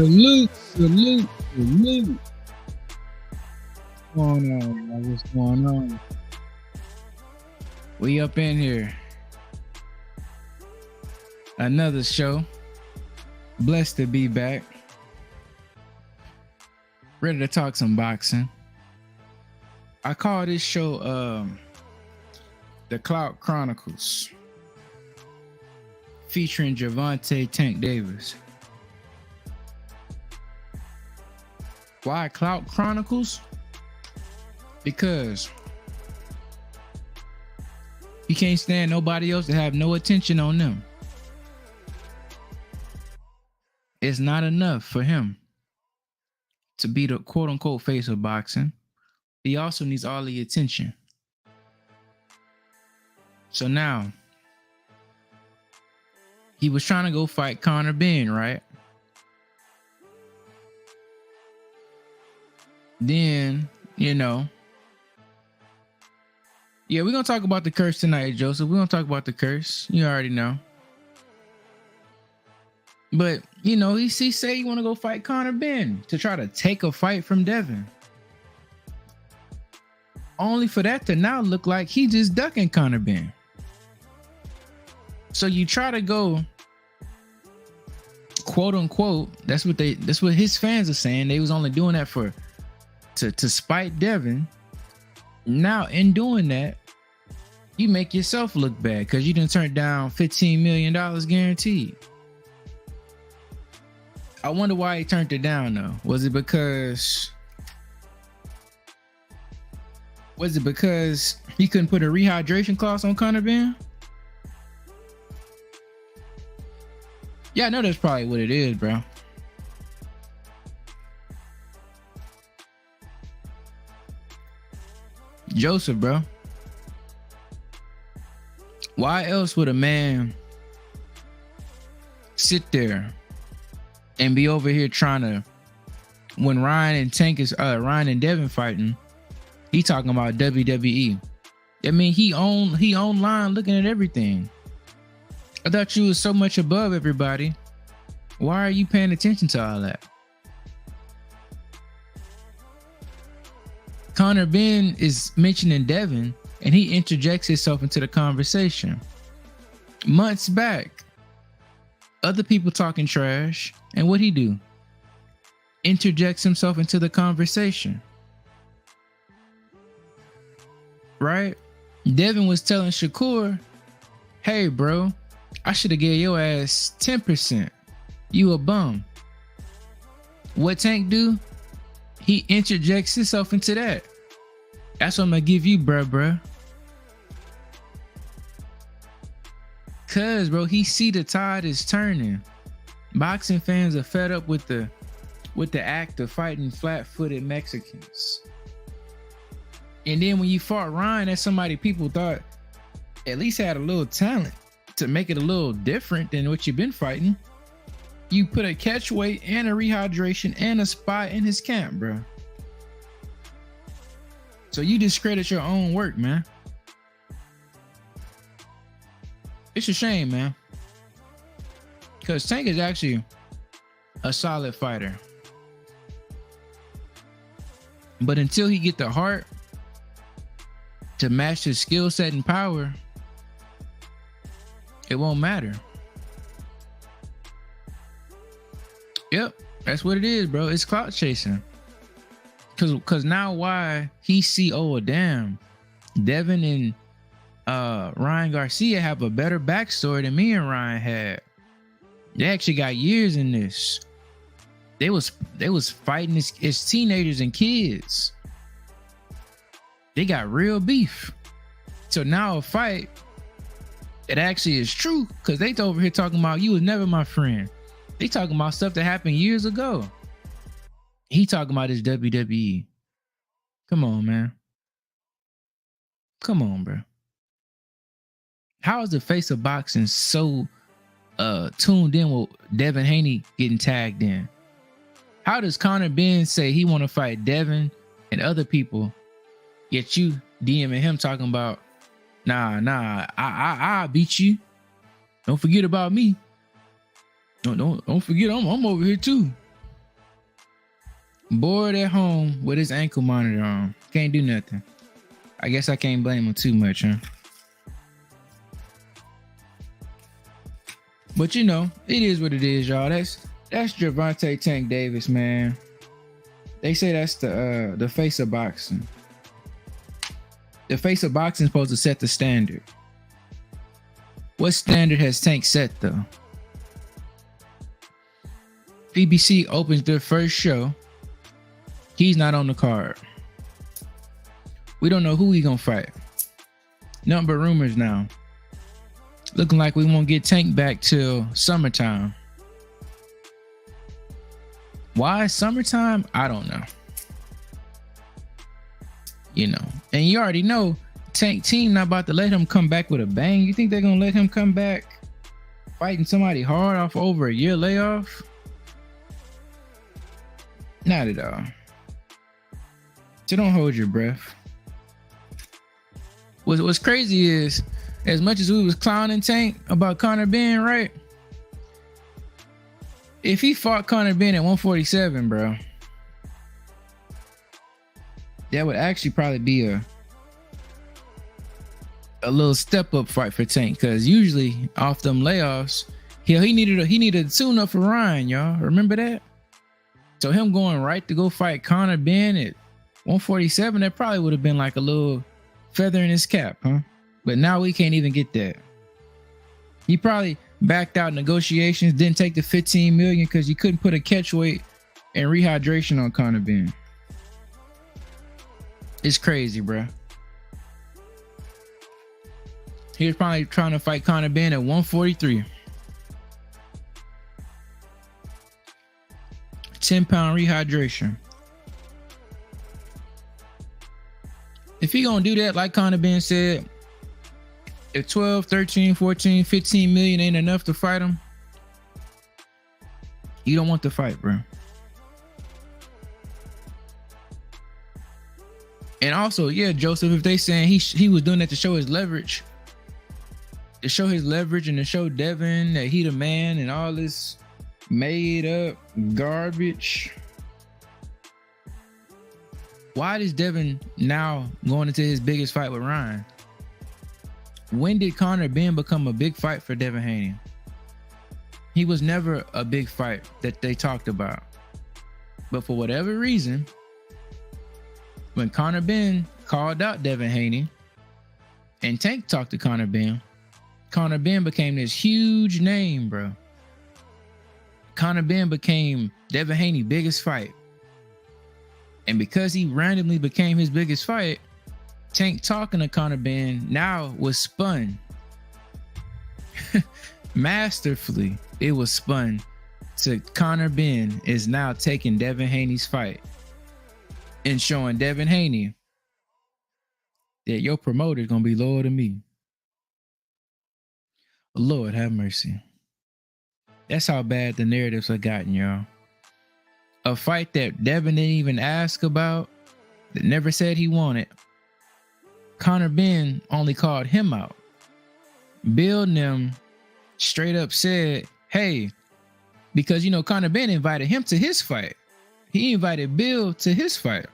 Salute, salute, salute. What's going on, man? What's going on? We up in here. Another show. Blessed to be back. Ready to talk some boxing. I call this show the Clout Chronicles, featuring Gervonta Tank Davis. Why Clout Chronicles? Because he can't stand nobody else to have no attention on them. It's not enough for him to be the quote-unquote face of boxing. He also needs all the attention. So now, he was trying to go fight Conor Benn, right? Then, we're going to talk about the curse tonight, Joseph. We're going to talk about the curse. You already know. But, he say you want to go fight Conor Benn to try to take a fight from Devin. Only for that to now look like he just ducking Conor Benn. So you try to go, quote unquote, that's what his fans are saying. They was only doing that to spite Devin. Now in doing that, you make yourself look bad because you didn't turn down $15 million guaranteed. I wonder why he turned it down though. Was it because he couldn't put a rehydration clause on Conor Benn? Yeah, I know that's probably what it is, bro. Joseph, bro. Why else would a man sit there and be over here trying to, when Ryan and Devin fighting, he talking about WWE. I mean, he online looking at everything. I thought you was so much above everybody. Why are you paying attention to all that? Conor Benn is mentioning Devin, and he interjects himself into the conversation. Months back, other people talking trash, and what he do? Interjects himself into the conversation. Right? Devin was telling Shakur, hey, bro, I should have gave your ass 10%. You a bum. What Tank do? He interjects himself into that. That's what I'm gonna give you, bruh. Cause, bro, he see the tide is turning. Boxing fans are fed up with the act of fighting flat-footed Mexicans. And then when you fought Ryan, that's somebody people thought at least had a little talent to make it a little different than what you've been fighting. You put a catch weight and a rehydration and a spot in his camp, bro. So you discredit your own work, man. It's a shame, man. Because Tank is actually a solid fighter. But until he get the heart to match his skill set and power, it won't matter. Yep, that's what it is, bro. It's clout chasing. Cause now why he see, oh damn, Devin and Ryan Garcia have a better backstory than me and Ryan had. They actually got years in this. They was fighting as teenagers and kids. They got real beef. So now a fight, it actually is true, because they over here talking about you was never my friend. They talking about stuff that happened years ago. He talking about his WWE. Come on, man. Come on, bro. How is the face of boxing so tuned in with Devin Haney getting tagged in? How does Conor Benn say he want to fight Devin and other people, yet you DMing him talking about, nah, I beat you. Don't forget about me. Don't forget, I'm over here too. bored at home with his ankle monitor on. Can't do nothing. I guess I can't blame him too much, huh? But you know, it is what it is, y'all. That's Gervonta Tank Davis, man. They say that's the face of boxing. The face of boxing is supposed to set the standard. What standard has Tank set, though? ESBC opens their first show. He's not on the card. We don't know who he gonna fight. Nothing but rumors now. Looking like we won't get Tank back till summertime. Why summertime? I don't know. You know, and you already know Tank team not about to let him come back with a bang. You think they're gonna let him come back fighting somebody hard off over a year layoff? Not at all. So don't hold your breath. What's crazy is, as much as we was clowning Tank about Conor Benn, right? If he fought Conor Benn at 147, bro, that would actually probably be a little step up fight for Tank, because usually off them layoffs, he needed a tune up for Ryan, y'all. Remember that? So him going right to go fight Conor Benn at 147, that probably would have been like a little feather in his cap, huh? But now we can't even get that. He probably backed out negotiations, didn't take the 15 million because you couldn't put a catch weight and rehydration on Conor Benn. It's crazy, bro. He was probably trying to fight Conor Benn at 143. 10-pound rehydration. If he gonna do that, like Conor Benn said, if 12, 13, 14, 15 million ain't enough to fight him, you don't want to fight, bro. And also, yeah, Joseph, if they saying he was doing that to show his leverage, and to show Devin that he the man and all this made up garbage, why is Devin now going into his biggest fight with Ryan? When did Conor Benn become a big fight for Devin Haney? He was never a big fight that they talked about. But for whatever reason, when Conor Benn called out Devin Haney and Tank talked to Conor Benn became this huge name, bro. Conor Benn became Devin Haney's biggest fight. And because he randomly became his biggest fight, Tank talking to Conor Benn now was spun. Masterfully, it was spun to Conor Benn is now taking Devin Haney's fight and showing Devin Haney that your promoter is going to be loyal to me. Lord have mercy. That's how bad the narratives have gotten, y'all. A fight that Devin didn't even ask about, that never said he wanted. Conor Benn only called him out. Bill and them straight up said, hey, because, you know, Conor Benn invited him to his fight. He invited Bill to his fight.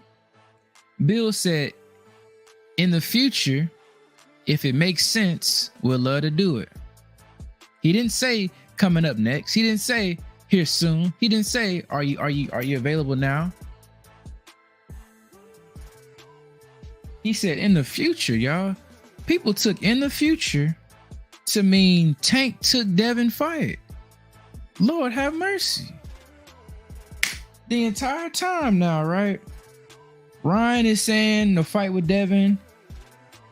Bill said, in the future, if it makes sense, we'll love to do it. He didn't say coming up next. He didn't say here soon. He didn't say, are you available now? He said in the future, y'all. People took in the future to mean Tank took Devin fight. Lord have mercy. The entire time now, right? Ryan is saying the fight with Devin,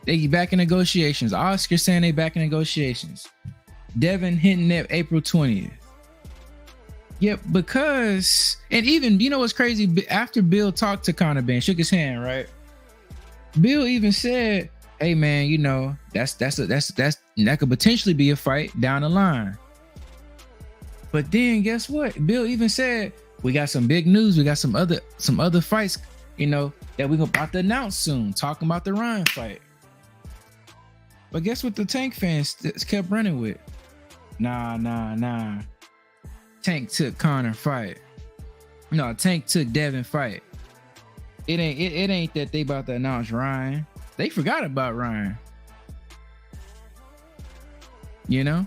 they back in negotiations. Oscar saying they back in negotiations. Devin hinting at April 20th. Yep, because, and even, you know what's crazy? After Bill talked to Conor Benn, shook his hand, right? Bill even said, hey man, you know, that could potentially be a fight down the line. But then guess what? Bill even said, we got some big news. We got some other fights, you know, that we're about to announce soon, talking about the Ryan fight. But guess what the Tank fans kept running with? Nah. Tank took Conor fight. No, Tank took Devin fight. It ain't that they about to announce Ryan. They forgot about Ryan. You know,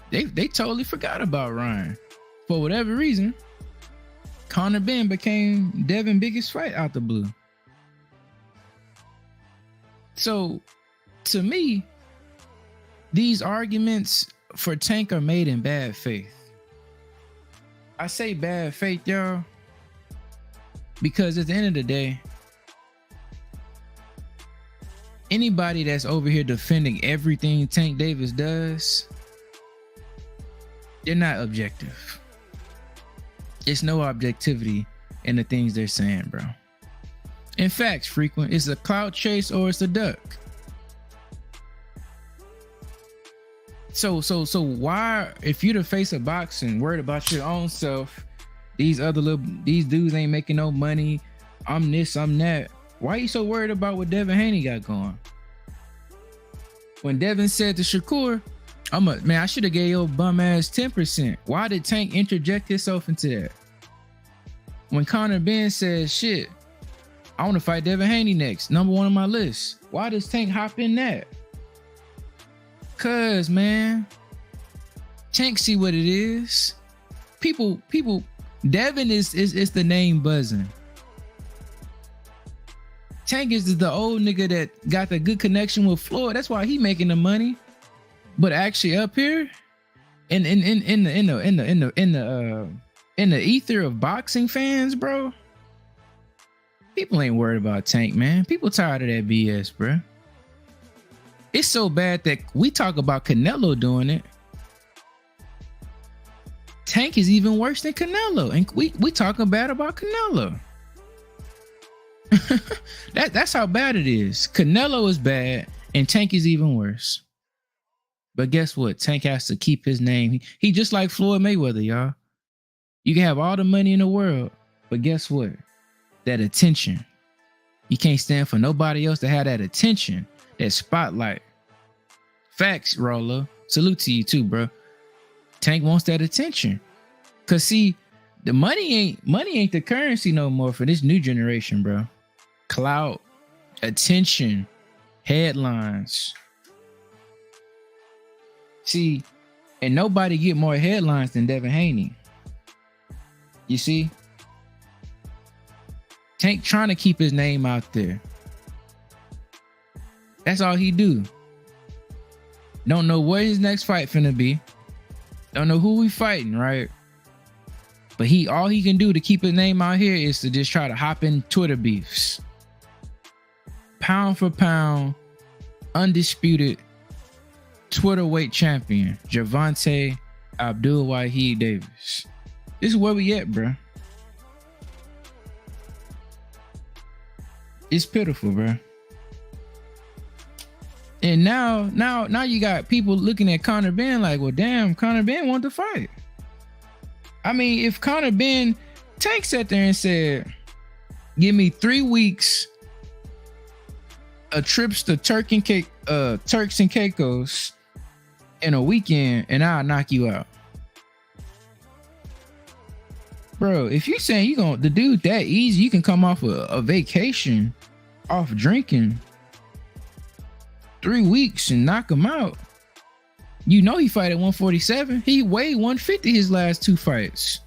they totally forgot about Ryan. For whatever reason, Conor Benn became Devin's biggest fight out the blue. So, to me, these arguments for Tank are made in bad faith. I say bad faith, y'all, because at the end of the day, anybody that's over here defending everything Tank Davis does, they're not objective. It's no objectivity in the things they're saying, bro. In fact, frequent, it's a clout chase or it's a duck. So why, if you're the face of boxing, worried about your own self, these dudes ain't making no money, I'm this, I'm that, why you so worried about what Devin Haney got going? When Devin said to Shakur, I should have gave your bum ass 10%. Why did Tank interject himself into that? When Conor Benn says, shit, I want to fight Devin Haney next, number one on my list, why does Tank hop in that? Cause, man, Tank see what it is. People, Devin is the name buzzing. Tank is the old nigga that got the good connection with Floyd. That's why he making the money. But actually up here in the ether of boxing fans, bro, people ain't worried about Tank, man. People tired of that BS, bro. It's so bad that we talk about Canelo doing it. Tank is even worse than Canelo, and we talking bad about Canelo. That's how bad it is. Canelo is bad, and Tank is even worse. But guess what? Tank has to keep his name. He just like Floyd Mayweather, y'all. You can have all the money in the world, but guess what? That attention. You can't stand for nobody else to have that attention, that spotlight. Facts, Roller. Salute to you too, bro. Tank wants that attention. Cause see, the money ain't the currency no more for this new generation, bro. Clout, attention, headlines. See, and nobody get more headlines than Devin Haney. You see? Tank trying to keep his name out there. That's all he do. Don't know where his next fight finna be. Don't know who we fighting, right? But all he can do to keep his name out here is to just try to hop in Twitter beefs. Pound for pound, undisputed Twitter weight champion, Gervonta Abdul-Wahid Davis. This is where we at, bro. It's pitiful, bro. And now you got people looking at Conor Benn like, well, damn, Conor Benn want to fight. I mean, if Conor Benn, Tank sat there and said, give me 3 weeks of trips to Turks and Caicos in a weekend, and I'll knock you out. Bro, if you saying the dude that easy, you can come off a vacation, off drinking, 3 weeks and knock him out. You know he fight at 147. He weighed 150 his last 2 fights.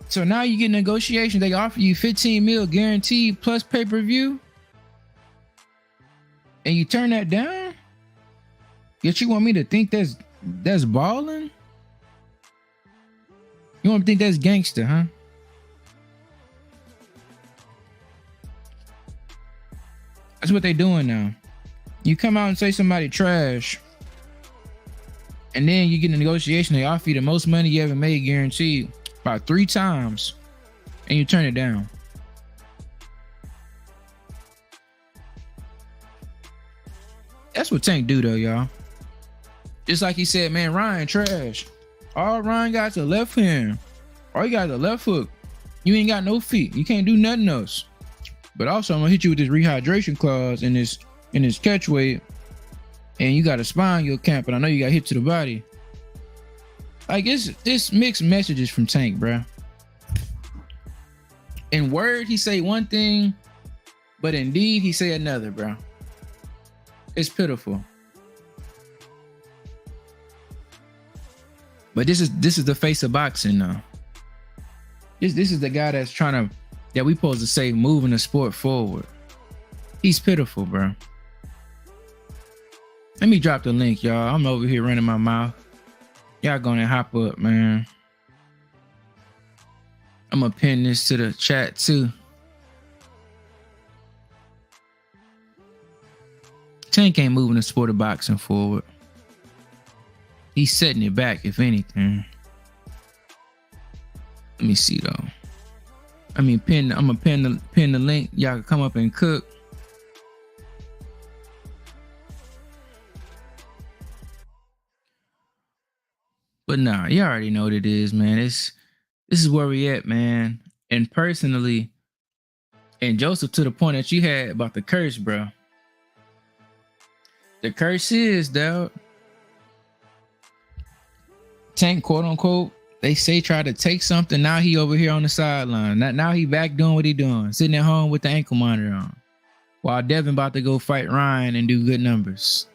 So now you get negotiations. They offer you 15 mil guaranteed plus pay-per-view. And you turn that down? Yet you want me to think that's balling? You want me to think that's gangster, huh? That's what they doing now. You come out and say somebody trash, and then you get a negotiation, they offer you the most money you ever made guaranteed about 3 times, and you turn it down. That's what Tank do though, y'all. Just like he said, man, Ryan trash. All Ryan got is a left hand. All you got is a left hook. You ain't got no feet. You can't do nothing else. But also, I'm gonna hit you with this rehydration clause in this catch weight, and you got a spine in your camp, and I know you got hit to the body. Like, it's mixed messages from Tank, bruh. In word, he say one thing, but in deed, he say another, bro. It's pitiful. But this is the face of boxing now. This is the guy that we supposed to say moving the sport forward. He's pitiful, bro. Let me drop the link, y'all. I'm over here running my mouth. Y'all gonna hop up, man. I'm gonna pin this to the chat too. Tank ain't moving the sport of boxing forward. He's setting it back, if anything. Let me see though. I'm gonna pin the link. Y'all can come up and cook. But nah, you already know what it is, man. This is where we at, man. And personally, and Joseph, to the point that you had about the curse, bro. The curse is, dog. Tank, quote unquote, they say try to take something. Now he over here on the sideline. Now he back doing what he doing, sitting at home with the ankle monitor on, while Devin about to go fight Ryan and do good numbers.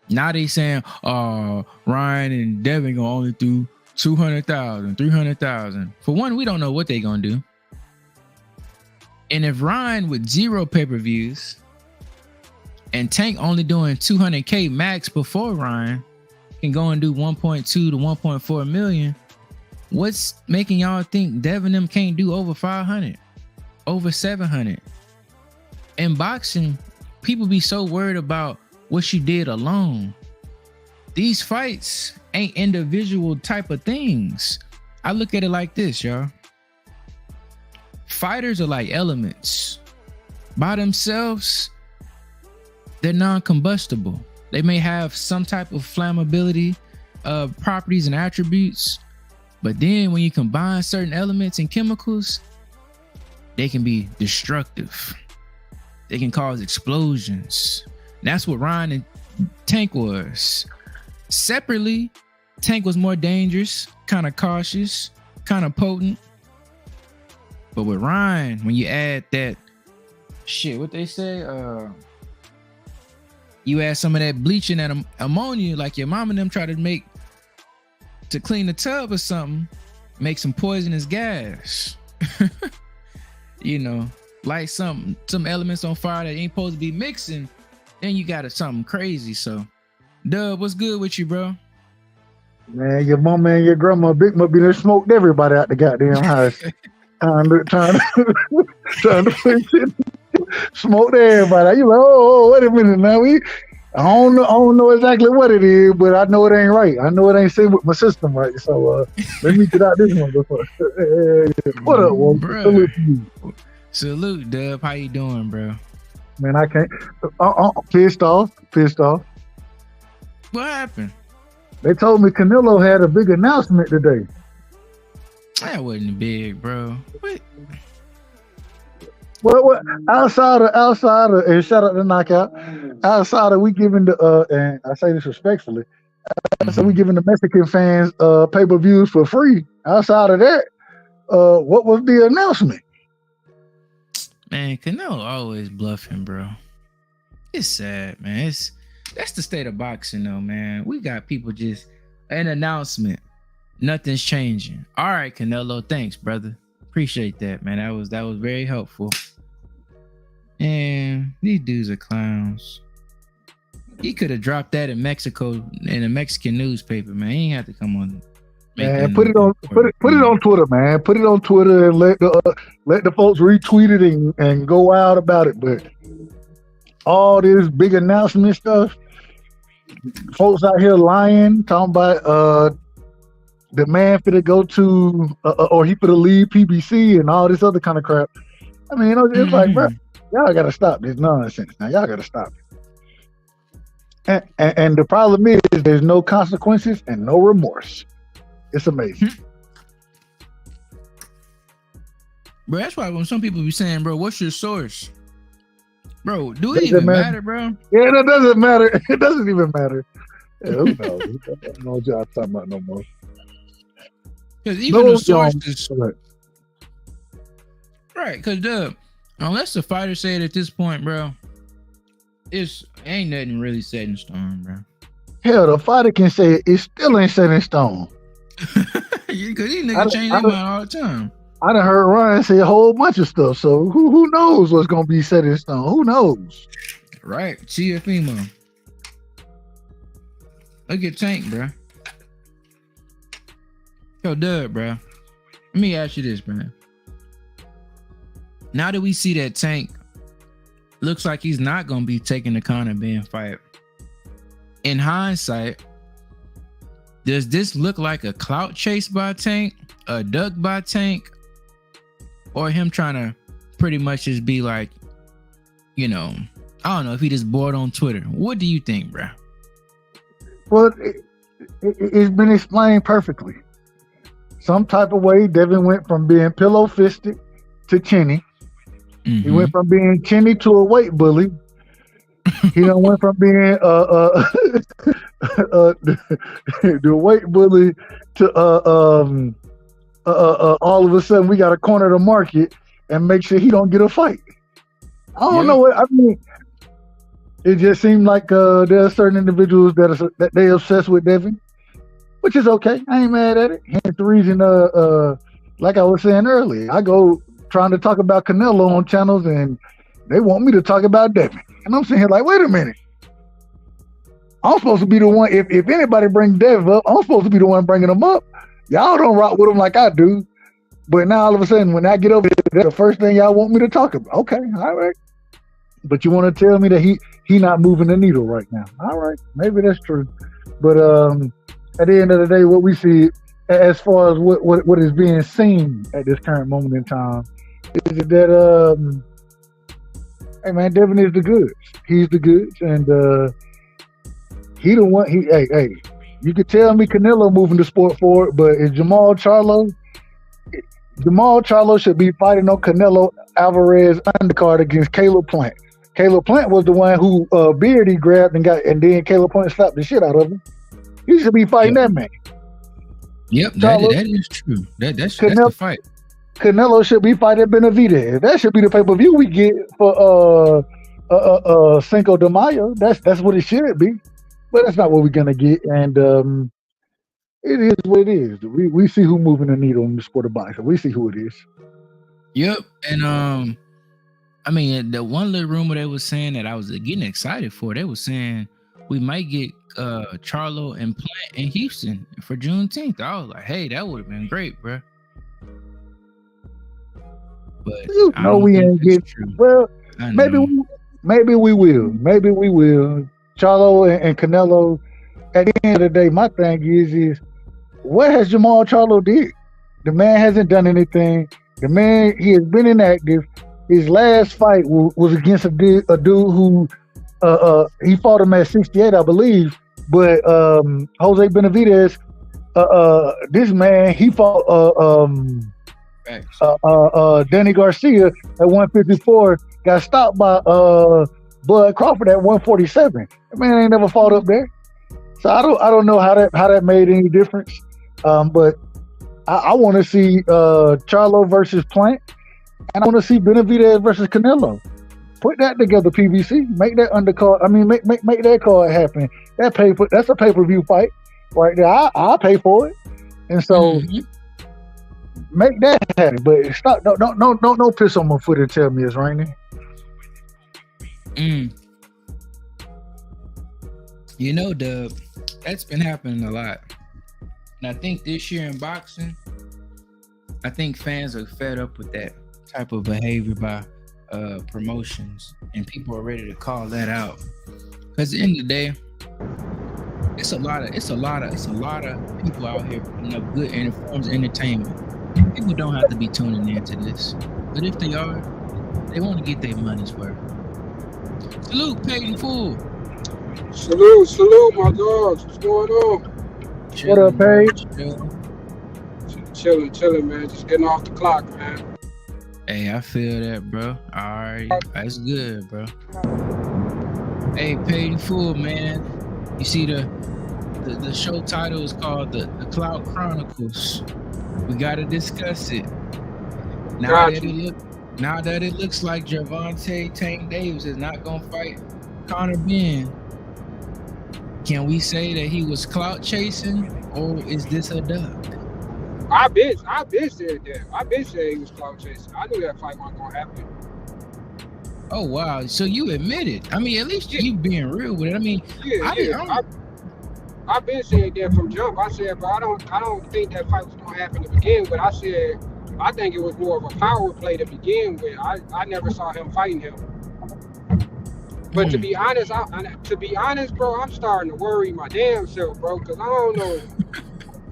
Now they saying, Ryan and Devin gonna only do 200,000, 300,000. For one, we don't know what they gonna do. And if Ryan with 0 pay-per-views and Tank only doing 200K max before Ryan can go and do 1.2 to 1.4 million, what's making y'all think Devin them can't do over 500, over 700? In boxing, people be so worried about what you did alone. These fights ain't individual type of things. I look at it like this, y'all. Fighters are like elements. By themselves, they're non-combustible. They may have some type of flammability, properties and attributes, but then when you combine certain elements and chemicals, they can be destructive. They can cause explosions. That's what Ryan and Tank was. Separately, Tank was more dangerous, kind of cautious, kind of potent. But with Ryan, when you add that shit, what they say, you add some of that bleaching and ammonia, like your mom and them try to make to clean the tub or something, make some poisonous gas. You know, light some elements on fire that ain't supposed to be mixing. Then you got something crazy. So, Dub, what's good with you, bro? Man, your mama and your grandma Big must be there smoked everybody out the goddamn house. trying to fix it. Smoked everybody. You like, oh, wait a minute now. I don't know exactly what it is, but I know it ain't right. I know it ain't sitting with my system right. So let me get out this one before. What up, Woke? Salute to you. Salute, Dub. How you doing, bro? Man, I can't. Pissed off. What happened? They told me Canelo had a big announcement today. That wasn't big, bro. What? Outside of, and shout out to Knockout. Outside of we giving the and I say this respectfully, so we giving the Mexican fans pay-per-views for free. Outside of that, what was the announcement? Man, Canelo always bluffing, bro. It's sad, man. That's the state of boxing, though, man. We got people just an announcement. Nothing's changing. All right, Canelo. Thanks, brother. Appreciate that, man. That was very helpful. And these dudes are clowns. He could have dropped that in Mexico in a Mexican newspaper, man. He ain't have to come on. Man, put it on Twitter, man. Put it on Twitter and let the folks retweet it and go out about it. But all this big announcement stuff, folks out here lying, talking about the man finna go to or he finna leave PBC and all this other kind of crap. I mean, it's like, bro, y'all gotta stop this nonsense now. Y'all gotta stop it. And the problem is there's no consequences and no remorse. It's amazing. Bro, that's why when some people be saying, bro, what's your source? Bro, do it even matter, bro? Yeah, that doesn't matter. It doesn't even matter. Yeah, who knows? I don't know what y'all talking about no more. Because even the sources, Right, because unless the fighter said at this point, bro, ain't nothing really set in stone, bro. Hell, the fighter can say it still ain't set in stone. Because these niggas change their mind all the time. I done heard Ryan say a whole bunch of stuff, so who knows what's gonna be set in stone? Who knows? Right, CFMO. Look at Tank, bro. Yo, Dub, bro. Let me ask you this, man. Now that we see that Tank looks like he's not gonna be taking the Conor Benn fight, in hindsight, does this look like a clout chase by Tank, a duck by Tank, or him trying to pretty much just be like, I don't know if he just bored on Twitter? What do you think, bro? Well, it's been explained perfectly. Some type of way, Devin went from being pillow fisted to chinny. Mm-hmm. He went from being chinny to a weight bully. He done went from being the weight bully to all of a sudden we got to corner the market and make sure he don't get a fight. I don't know what I mean. It just seemed like there are certain individuals that they obsessed with Devin, which is okay. I ain't mad at it. Hence the reason, like I was saying earlier, I go trying to talk about Canelo on channels and they want me to talk about Devin. And I'm sitting here like, wait a minute. I'm supposed to be the one, if anybody brings Devin up, I'm supposed to be the one bringing him up. Y'all don't rock with him like I do. But now all of a sudden, when I get over there, that's the first thing y'all want me to talk about. Okay, all right. But you want to tell me that he not moving the needle right now. All right, maybe that's true. But at the end of the day, what we see as far as what is being seen at this current moment in time is that hey man, Devin is the goods. He's the goods, and he the one. Hey, you could tell me Canelo moving the sport forward, but is Jamal Charlo should be fighting on Canelo Alvarez undercard against Caleb Plant. Caleb Plant was the one who Beardy grabbed and then Caleb Plant slapped the shit out of him. He should be fighting that man. Yep, that is true. That's the fight. Canelo should be fighting Benavidez. That should be the pay-per-view we get for Cinco de Mayo. That's what it should be. But that's not what we're gonna get. And it is what it is. We see who moving the needle in the sport of boxing. We see who it is. Yep. And I mean, the one little rumor they was saying that I was getting excited for, they was saying we might get Charlo and Plant in Houston for Juneteenth. I was like, hey, that would have been great, bro. But we ain't getting. Well, maybe we will. Maybe we will. Charlo and Canelo. At the end of the day, my thing is what has Jamal Charlo did? The man hasn't done anything. The man, he has been inactive. His last fight was against a dude who he fought him at 68, I believe. But Jose Benavidez, this man, he fought Danny Garcia at 154, got stopped by Bud Crawford at 147. That man ain't never fought up there. So I don't know how that made any difference. But I want to see Charlo versus Plant, and I want to see Benavidez versus Canelo. Put that together, PBC. Make that undercard. I mean, make that card happen. That's a pay-per-view fight right there. I'll pay for it. And so make that happen. But stop. Don't piss on my foot and tell me it's raining. You know, Dub, that's been happening a lot. And I think this year in boxing, I think fans are fed up with that type of behavior by promotions, and people are ready to call that out. Because at the end of the day, it's a lot of people out here putting up good and informed entertainment. People don't have to be tuning into this, but if they are, they want to get their money's worth. Salute, paid in full. Salute, my dogs. What's going on? What up, Paige? Chilling, man. Just getting off the clock, man. Hey, I feel that, bro. All right, that's good, bro. Hey, paid in full, man. You see the show title is called the Clout Chronicles. We gotta discuss it. Now now that it looks like Gervonta Tank Davis is not gonna fight Conor Benn, can we say that he was clout chasing, or is this a dub? I been said that. I been saying he was clout chasing. I knew that fight wasn't gonna happen. Oh wow! So you admit it. I mean, at least you being real with it. I mean, I've been saying that from jump. I said, but I don't think that fight was gonna happen to begin with. I said, I think it was more of a power play to begin with. I never saw him fighting him. But to be honest, bro, I'm starting to worry my damn self, bro, because I don't know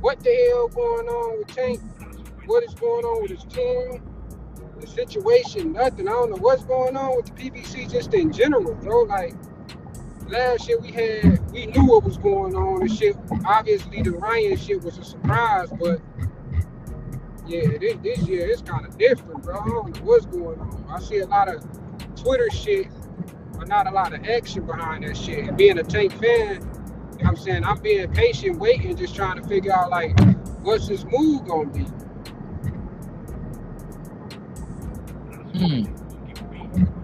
what the hell going on with Tank, what is going on with his team, the situation, nothing. I don't know what's going on with the PBC just in general, bro. Like, last year we knew what was going on and shit. Obviously, the Ryan shit was a surprise, but yeah, this year it's kind of different, bro. I don't know what's going on. I see a lot of Twitter shit, but not a lot of action behind that shit. And being a Tank fan, you know what I'm saying, I'm being patient, waiting, just trying to figure out, like, what's his move gonna be.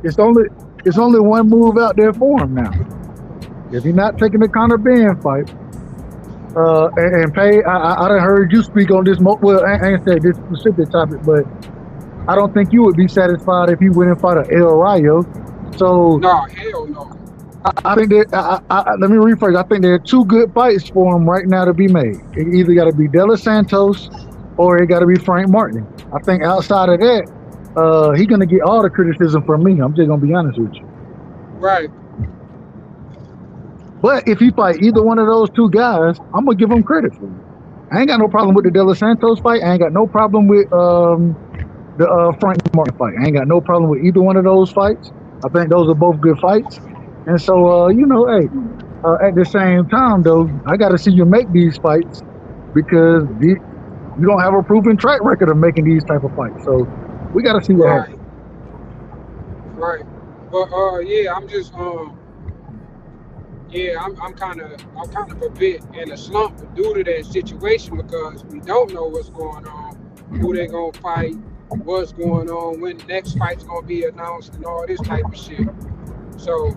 It's only one move out there for him now. If he's not taking the Conor Benn fight, and pay, I done heard you speak on this. Well, I ain't said this specific topic, but I don't think you would be satisfied if he went and fought a El Rayo. So no, hell no. I think that let me rephrase. I think there are two good fights for him right now to be made. It either got to be De Los Santos or it got to be Frank Martin. I think outside of that, he's gonna get all the criticism from me. I'm just gonna be honest with you. Right. But if he fight either one of those two guys, I'm gonna give him credit for it. I ain't got no problem with the De Los Santos fight. I ain't got no problem with the Frank Martin fight. I ain't got no problem with either one of those fights. I think those are both good fights. And so, hey, at the same time, though, I got to see you make these fights because you don't have a proven track record of making these type of fights. So we got to see what happens. Right. But yeah, I'm just I'm kind of a bit in a slump due to that situation because we don't know what's going on, who they gonna fight, what's going on, when the next fight's gonna be announced, and all this type of shit. So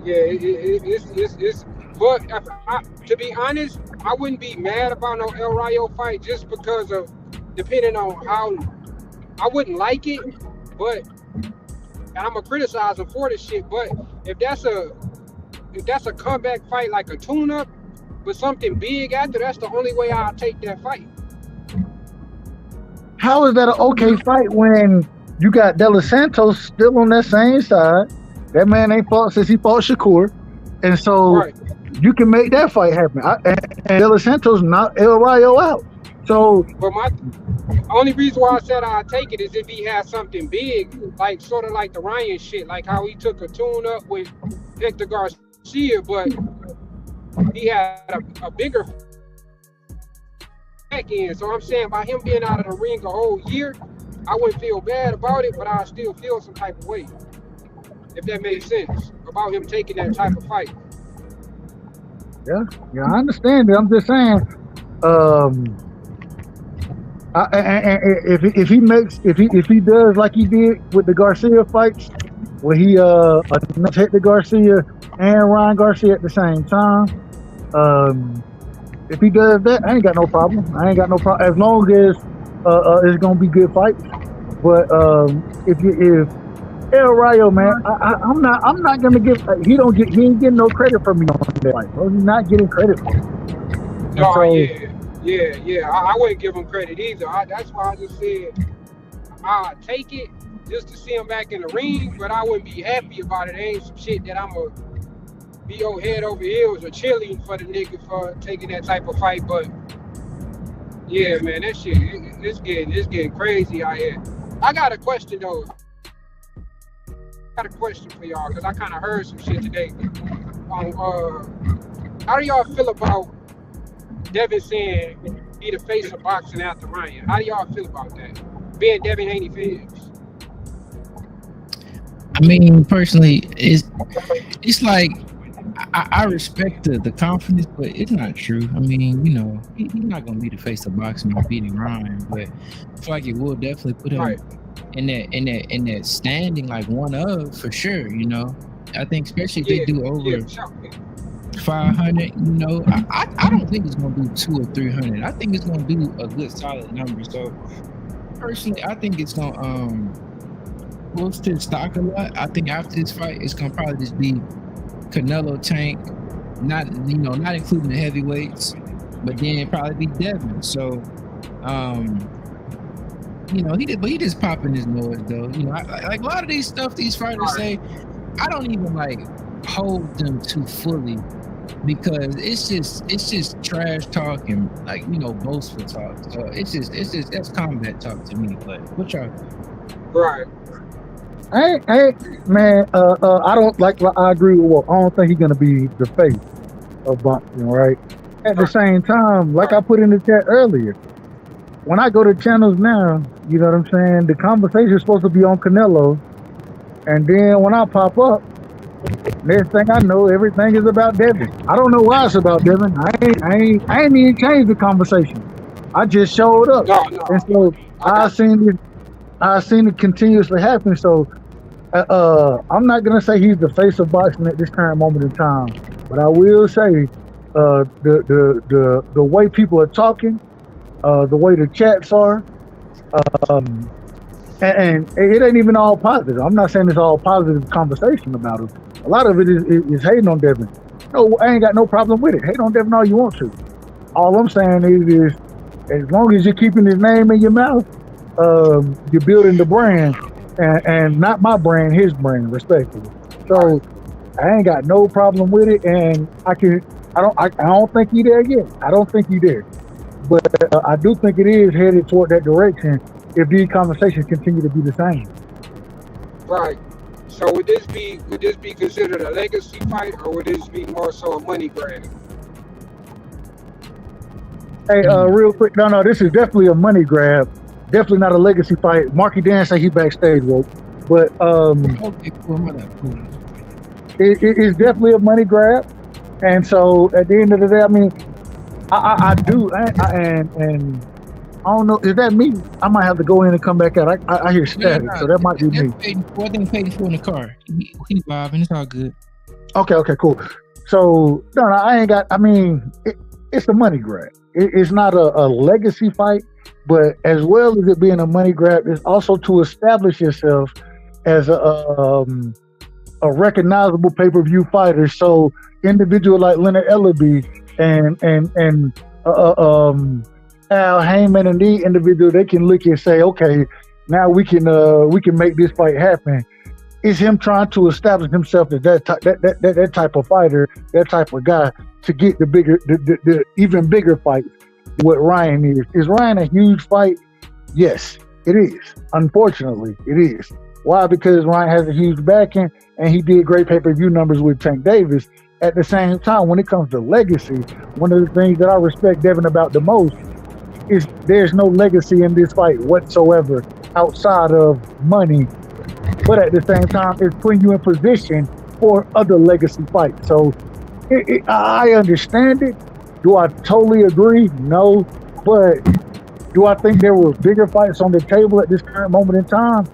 yeah, it's. But to be honest, I wouldn't be mad about no El Rayo fight just because of depending on how I wouldn't like it, but and I'm gonna criticize him for this shit. But if that's a comeback fight like a tune-up with something big after, that's the only way I'll take that fight. How is that an okay fight when you got De Los Santos still on that same side? That man ain't fought since he fought Shakur. And so you can make that fight happen. And De Los Santos knocked El Rayo out. So, but my only reason why I said I'd take it is if he had something big, like sort of like the Ryan shit, like how he took a tune-up with Hector Garcia, but he had a bigger back end. So I'm saying by him being out of the ring a whole year, I wouldn't feel bad about it, but I still feel some type of way, if that makes sense, about him taking that type of fight. Yeah, I understand it. I'm just saying, if he does like he did with the Garcia fights, where he hit the Garcia and Ryan Garcia at the same time, if he does that, I ain't got no problem. As long as it's gonna be good fights. But if El Rayo, man, I'm not gonna give. He ain't getting no credit from me on that fight. Bro. He's not getting credit for it. No, so, yeah. I wouldn't give him credit either. That's why I just said I'd take it just to see him back in the ring, but I wouldn't be happy about it. It ain't some shit that I'm gonna be head over heels or cheerleading for the nigga for taking that type of fight. But yeah, man, that shit it's getting crazy out here. I got a question though. I got a question for y'all because I kind of heard some shit today. How do y'all feel about Devin saying he the face of boxing after Ryan? How do y'all feel about that? Being Devin Haney fans. I mean, personally, it's like I respect the confidence, but it's not true. I mean, he's not gonna be the face of boxing or beating Ryan, but I feel like it will definitely put him in that standing, like one of for sure. You know, I think especially if they do over 500. You know, I don't think it's gonna do 200 or 300. I think it's gonna do a good solid number. So personally, I think it's gonna boost his stock a lot. I think after this fight, it's gonna probably just be Canelo, Tank, not including the heavyweights, but then probably be Devin. So, he just popping his noise though. You know, like a lot of these stuff these fighters say, I don't even like hold them too fully because it's just trash talk and like boastful talk. So it's just that's combat talk to me. But what y'all? Right. Man, I don't like. I agree with Wolf. I don't think he's gonna be the face of boxing, right? At the same time, like I put in the chat earlier, when I go to channels now, you know what I'm saying? The conversation is supposed to be on Canelo, and then when I pop up, next thing I know, everything is about Devin. I don't know why it's about Devin. I ain't even changed the conversation. I just showed up, and so I seen it continuously happen. So I'm not gonna say he's the face of boxing at this current moment in time, but I will say the way people are talking, the way the chats are, and it ain't even all positive. I'm not saying it's all positive conversation about him. A lot of it is hating on Devin. No, I ain't got no problem with it. Hate on Devin all you want to. All I'm saying is as long as you're keeping his name in your mouth, you're building the brand, and not my brand, his brand, respectfully. So I ain't got no problem with it, and I don't think he there yet. I don't think he there, but I do think it is headed toward that direction if these conversations continue to be the same. Right. So would this be considered a legacy fight, or would this be more so a money grab? Hey, real quick, no, this is definitely a money grab. Definitely not a legacy fight. Marky Dan say he backstage, Woke. But it's definitely a money grab. And so at the end of the day, I mean, I do, and I don't know, is that me? I might have to go in and come back out. I hear static, so that might be me. I think paid for in the car. He's vibing. It's all good. Okay, cool. So no, I ain't got. I mean, it's a money grab. It's not a legacy fight. But as well as it being a money grab, it's also to establish yourself as a recognizable pay-per-view fighter. So individual like Leonard Ellaby and Al Heyman and the individual, they can look and say, okay, now we can make this fight happen. It's him trying to establish himself as that type of fighter, that type of guy to get the even bigger fights. What Ryan is. Is Ryan a huge fight? Yes, it is. Unfortunately, it is. Why? Because Ryan has a huge backing and he did great pay-per-view numbers with Tank Davis. At the same time, when it comes to legacy, one of the things that I respect Devin about the most is there's no legacy in this fight whatsoever outside of money. But at the same time, it's putting you in position for other legacy fights. So I understand it. Do I totally agree? No. But do I think there were bigger fights on the table at this current moment in time?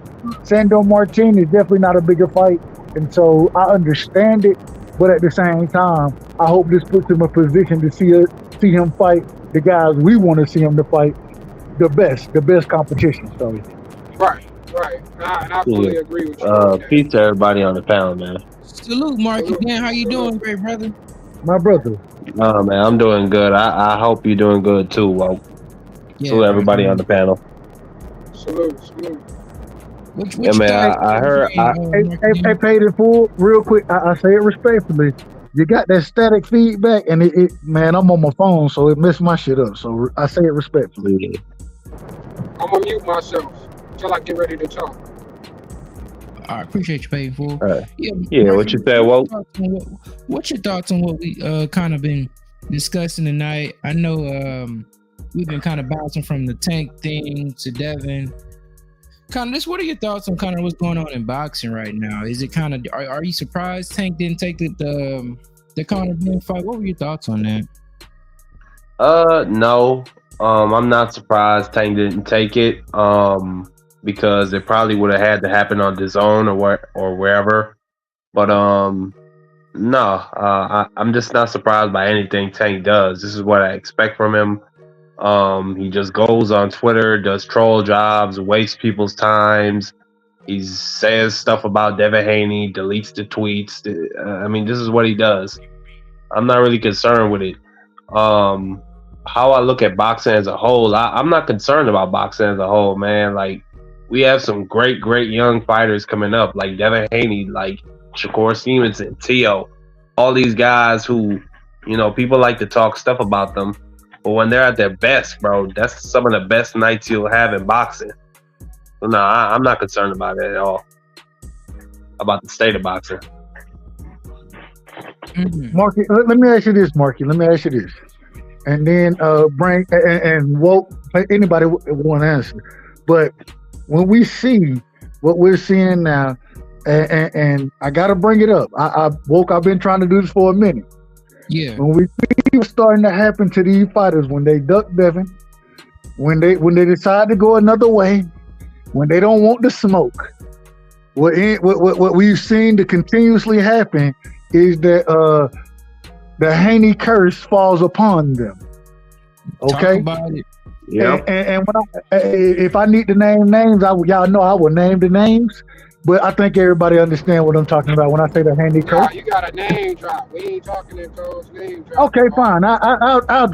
Sandor Martin is definitely not a bigger fight. And so I understand it. But at the same time, I hope this puts him in a position to see him fight the guys we want to see him to fight, the best competition. So Right. I fully agree with you. Peace to everybody on the panel, man. Salute, Marky Dan. How you doing, great brother? My brother. Oh man, I'm doing good. I hope you're doing good too. Well, to everybody on the panel. Salute. Yeah, man. I heard. Hey, paid in full. Real quick, I say it respectfully. You got that static feedback, and it man, I'm on my phone, so it messed my shit up. So I say it respectfully. I'm gonna mute myself till I get ready to talk. I appreciate you, paid for. Yeah, what you said, Woke? What's your thoughts on what we kind of been discussing tonight? I know we've been kind of bouncing from the Tank thing to Devin. Kind of just, what are your thoughts on kind of what's going on in boxing right now? Is it kind of, are you surprised Tank didn't take the Conor Benn fight? What were your thoughts on that? No. I'm not surprised Tank didn't take it. because it probably would have had to happen on DAZN or wherever. But no, I'm just not surprised by anything Tank does. This is what I expect from him. He just goes on Twitter, does troll jobs, wastes people's times. He says stuff about Devin Haney, deletes the tweets. I mean, this is what he does. I'm not really concerned with it. How I look at boxing as a whole, I'm not concerned about boxing as a whole, man. Like, we have some great young fighters coming up, like Devin Haney, like Shakur Stevenson, Tio, all these guys who, you know, people like to talk stuff about them, but when they're at their best, bro, that's some of the best nights you'll have in boxing. So no, I'm not concerned about it at all. About the state of boxing. Marky, let me ask you this, Marky. Let me ask you this. And then bring and Woke, anybody want to answer. But when we see what we're seeing now, and I got to bring it up. I've been trying to do this for a minute. Yeah. When we see what's starting to happen to these fighters, when they duck Devin, when they decide to go another way, when they don't want the smoke, what we've seen to continuously happen is that the Haney curse falls upon them. Okay. Talk about it. Yeah. And when if I need to name names, y'all know I will name the names. But I think everybody understand what I'm talking about when I say the Haney curse. You got a name drop. We ain't talking in those name drop. Okay, fine. I'll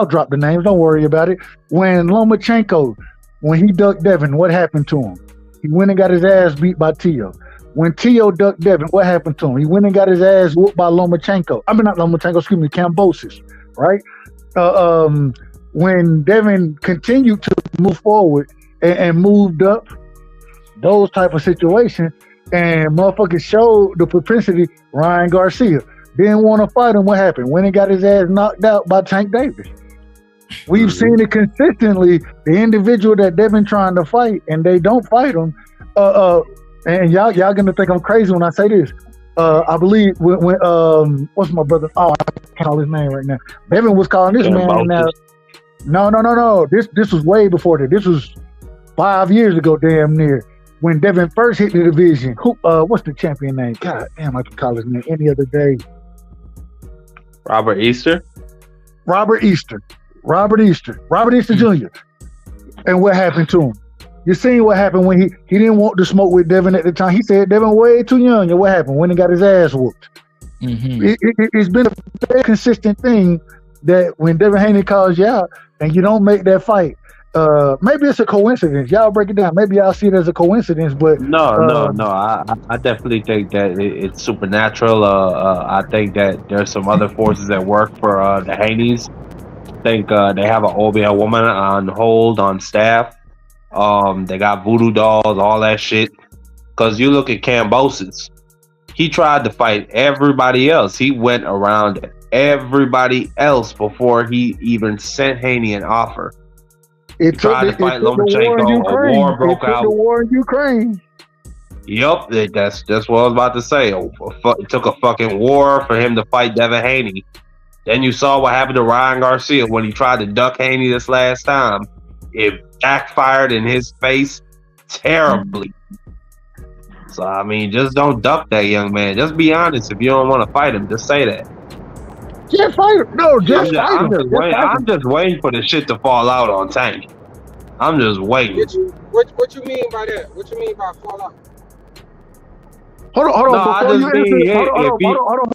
drop the names. Don't worry about it. When Lomachenko, when he ducked Devin, what happened to him? He went and got his ass beat by Tio. When Tio ducked Devin, what happened to him? He went and got his ass whooped by Lomachenko. I mean, not Lomachenko, excuse me, Kambosos, right? When Devin continued to move forward and moved up, those type of situations, and motherfuckers showed the propensity. Ryan Garcia didn't want to fight him. What happened? When he got his ass knocked out by Tank Davis. We've seen it consistently. The individual that they've been trying to fight and they don't fight him. And y'all gonna think I'm crazy when I say this. I believe when what's my brother? Oh, I can't call his name right now. Devin was calling this man now. No. This was way before that. This was 5 years ago, damn near. When Devin first hit the division, what's the champion name? God damn, I can call his name any other day. Robert Easter Jr. And what happened to him? You seen what happened when he didn't want to smoke with Devin at the time. He said Devin way too young. And what happened? When he got his ass whooped. Mm-hmm. It's been a very consistent thing that when Devin Haney calls you out and you don't make that fight, maybe it's a coincidence. Y'all break it down. Maybe y'all see it as a coincidence, but no. I definitely think that it's supernatural. I think that there's some other forces at work for the Haneys. I think they have an OBL woman on hold on staff. They got voodoo dolls, all that shit. Because you look at Kambosos, he tried to fight everybody else. He went around everybody else before he even sent Haney an offer. He tried to fight Lomachenko. A war broke out. The war in Ukraine. Yup, that's what I was about to say. It took a fucking war for him to fight Devin Haney. Then you saw what happened to Ryan Garcia when he tried to duck Haney this last time. It backfired in his face terribly. So, I mean, just don't duck that young man. Just be honest. If you don't want to fight him, just say that. Just fight him. No, just fight him. I'm just waiting for the shit to fall out on Tank. I'm just waiting. What you mean by that? What you mean by fall out? Hold on.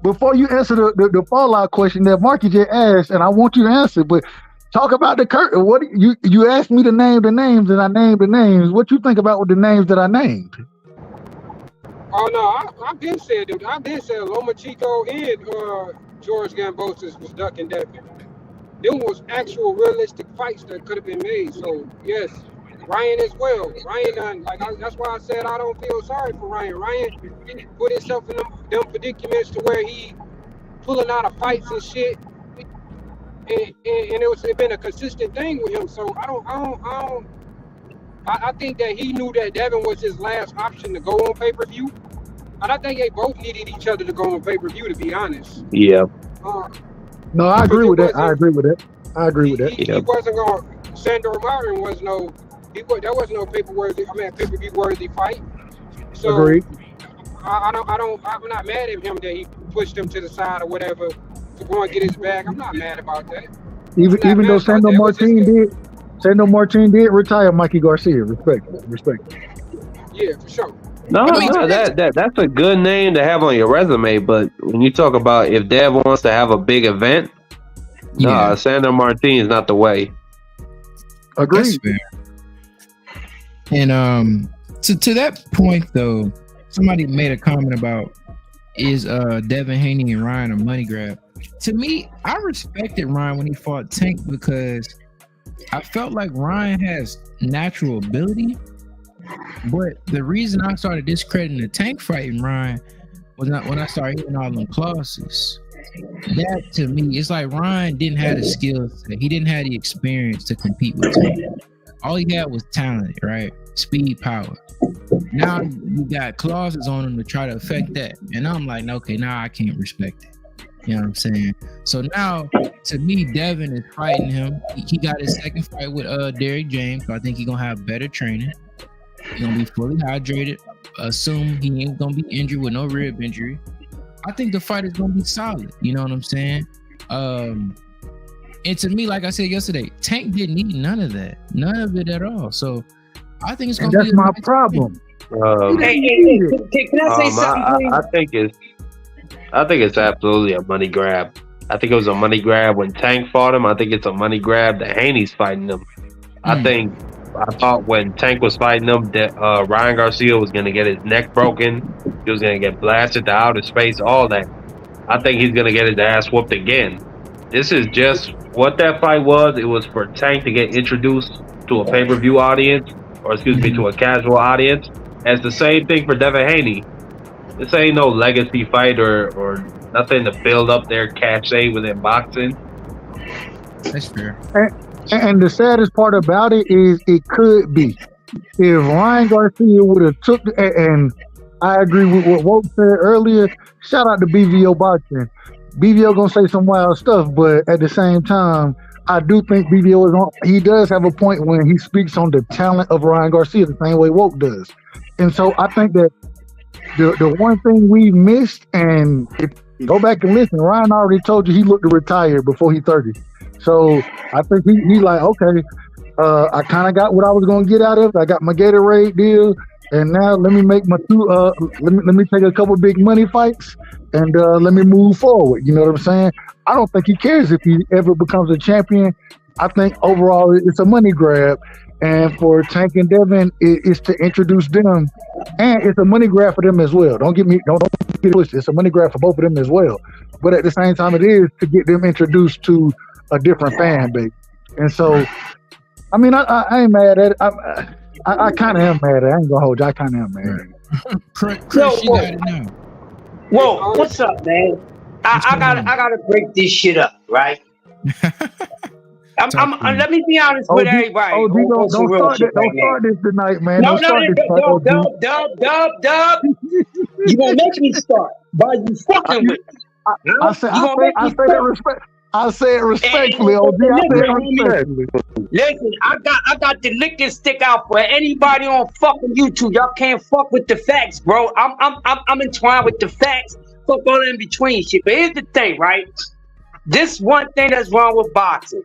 Before you answer the fallout question that Marky just asked, and I want you to answer, but talk about the curtain. What you asked me to name the names, and I named the names. What you think about with the names that I named? Oh no, I've been said Lomachenko and George Kambosos was ducking Devin. Them was actual realistic fights that could have been made. So yes, Ryan as well. Ryan done that's why I said I don't feel sorry for Ryan. Ryan put himself in them predicaments to where he pulling out of fights and shit. And it's been a consistent thing with him. So I think that he knew that Devin was his last option to go on pay-per-view. And I think they both needed each other to go on pay-per-view, to be honest. Yeah. No, I agree with that. I agree with that. He wasn't going. Sandor Martin was no There was no pay-per-view worthy fight. So Agreed. I'm not mad at him that he pushed him to the side or whatever to go and get his bag. I'm not mad about that. Even though Sandro Martin did retire Mikey Garcia. Respect. Yeah, for sure. No, that's a good name to have on your resume. But when you talk about if Dev wants to have a big event, Sandro Martin is not the way. Agreed. And to that point though, somebody made a comment about is Devin Haney and Ryan a money grab. To me, I respected Ryan when he fought Tank because I felt like Ryan has natural ability. But the reason I started discrediting the Tank fighting Ryan was not when I started hearing all them clauses. That to me, it's like Ryan didn't have the skills. He didn't have the experience to compete with Tank. All he had was talent, right? Speed, power. Now you got clauses on him to try to affect that. And I'm like, okay, now I can't respect it. You know what I'm saying? So now, to me, Devin is fighting him. He got his second fight with Derrick James. So I think he's going to have better training. He's going to be fully hydrated. Assume he ain't going to be injured with no rib injury. I think the fight is going to be solid. You know what I'm saying? And to me, like I said yesterday, Tank didn't need none of that. None of it at all. So I think it's going to be... That's my problem. Hey, can I say something, please? I think it's absolutely a money grab. I think it was a money grab when Tank fought him. I think it's a money grab that Haney's fighting him. I thought when Tank was fighting him that Ryan Garcia was going to get his neck broken. He was going to get blasted to outer space, all that. I think he's going to get his ass whooped again. This is just what that fight was. It was for Tank to get introduced to a pay-per-view audience, or to a casual audience. And it's the same thing for Devin Haney. This ain't no legacy fight or nothing to build up their cachet within boxing. That's fair. And the saddest part about it is it could be. If Ryan Garcia would have took and I agree with what Woke said earlier, shout out to BVO Boxing. BVO gonna say some wild stuff, but at the same time, I do think BVO is on. He does have a point when he speaks on the talent of Ryan Garcia the same way Woke does. And so I think that the one thing we missed, and if you go back and listen, Ryan already told you he looked to retire before he's 30. So I think he's like, okay, I kind of got what I was going to get out of it. I got my Gatorade deal, and now let me make my let me take a couple big money fights, and let me move forward. You know what I'm saying? I don't think he cares if he ever becomes a champion. I think overall it's a money grab. And for Tank and Devin, it's to introduce them, and it's a money grab for them as well. Don't get twisted. It's a money grab for both of them as well. But at the same time, it is to get them introduced to a different fan base. And so, I mean, I ain't mad at it. I kind of am mad at it. I ain't gonna hold you. I kind of am mad at it. Chris, you got it now. Whoa, what's up, man? I gotta break this shit up, right? Let me be honest with everybody. Don't start this tonight, man. Dub. You gonna make me start by you fucking with me. I say it respectfully, OG. I say it respectfully. Listen, I got the licking stick out for anybody on fucking YouTube. Y'all can't fuck with the facts, bro. I'm entwined with the facts. Fuck all in between shit. But here's the thing, right? This one thing that's wrong with boxing.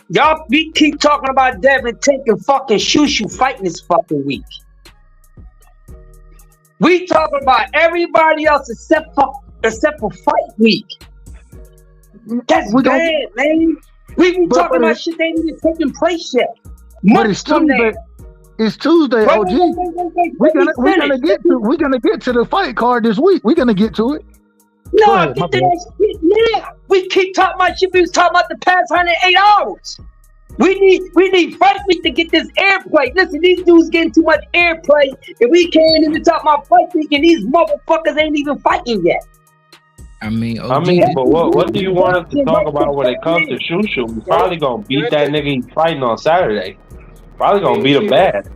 Y'all keep talking about Devin taking fucking shoo fighting this fucking week. We talking about everybody else except for fight week. That's bad, man. We talking about shit that ain't even taking place yet. But it's Tuesday. It's Tuesday, OG. We're gonna get to the fight card this week. We're gonna get to it. No, get to that shit now. We keep talking about shit we was talking about the past 108 hours. We need fight week to get this airplay. Listen, these dudes getting too much airplay, and we can't even talk about fight week, and these motherfuckers ain't even fighting yet. I mean, but what do you want us to talk about when it comes to Shushu? We're probably gonna beat that nigga he's fighting on Saturday. Probably gonna beat him bad.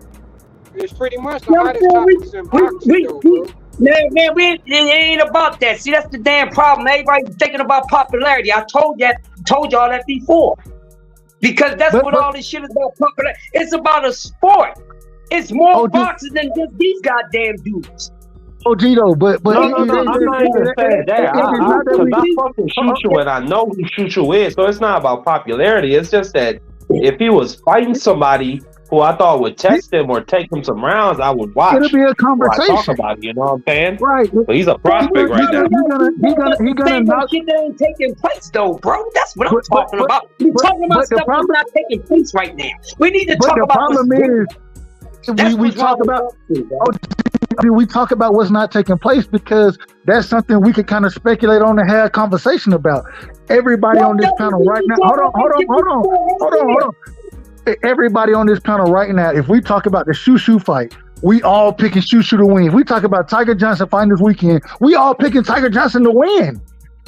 It's pretty much the hottest topics in boxing, bro. Man, it ain't about that. See, that's the damn problem. Everybody's thinking about popularity. I told y'all that before. Because that's what all this shit is about. Popular. It's about a sport. It's more boxers than just these goddamn dudes. OG though, but no, I'm not even saying that. I fucking shoot you, and I know who shoot you is. So it's not about popularity. It's just that if he was fighting somebody who I thought would test him or take him some rounds, I would watch. It'll be a conversation. Talk about it, you know what I'm saying? Right. But he's a prospect right now. He gonna knock. Shit that ain't taking place though, bro. That's what I'm talking about. We're talking about stuff that's not taking place right now. We need to talk about. The problem is, we talk about. We talk about what's not taking place because that's something we could kind of speculate on and have a conversation about. Everybody on this panel right now. Hold on. Everybody on this panel right now, if we talk about the Shoo fight, we all picking Shoo to win. If we talk about Tiger Johnson fighting this weekend, we all picking Tiger Johnson to win.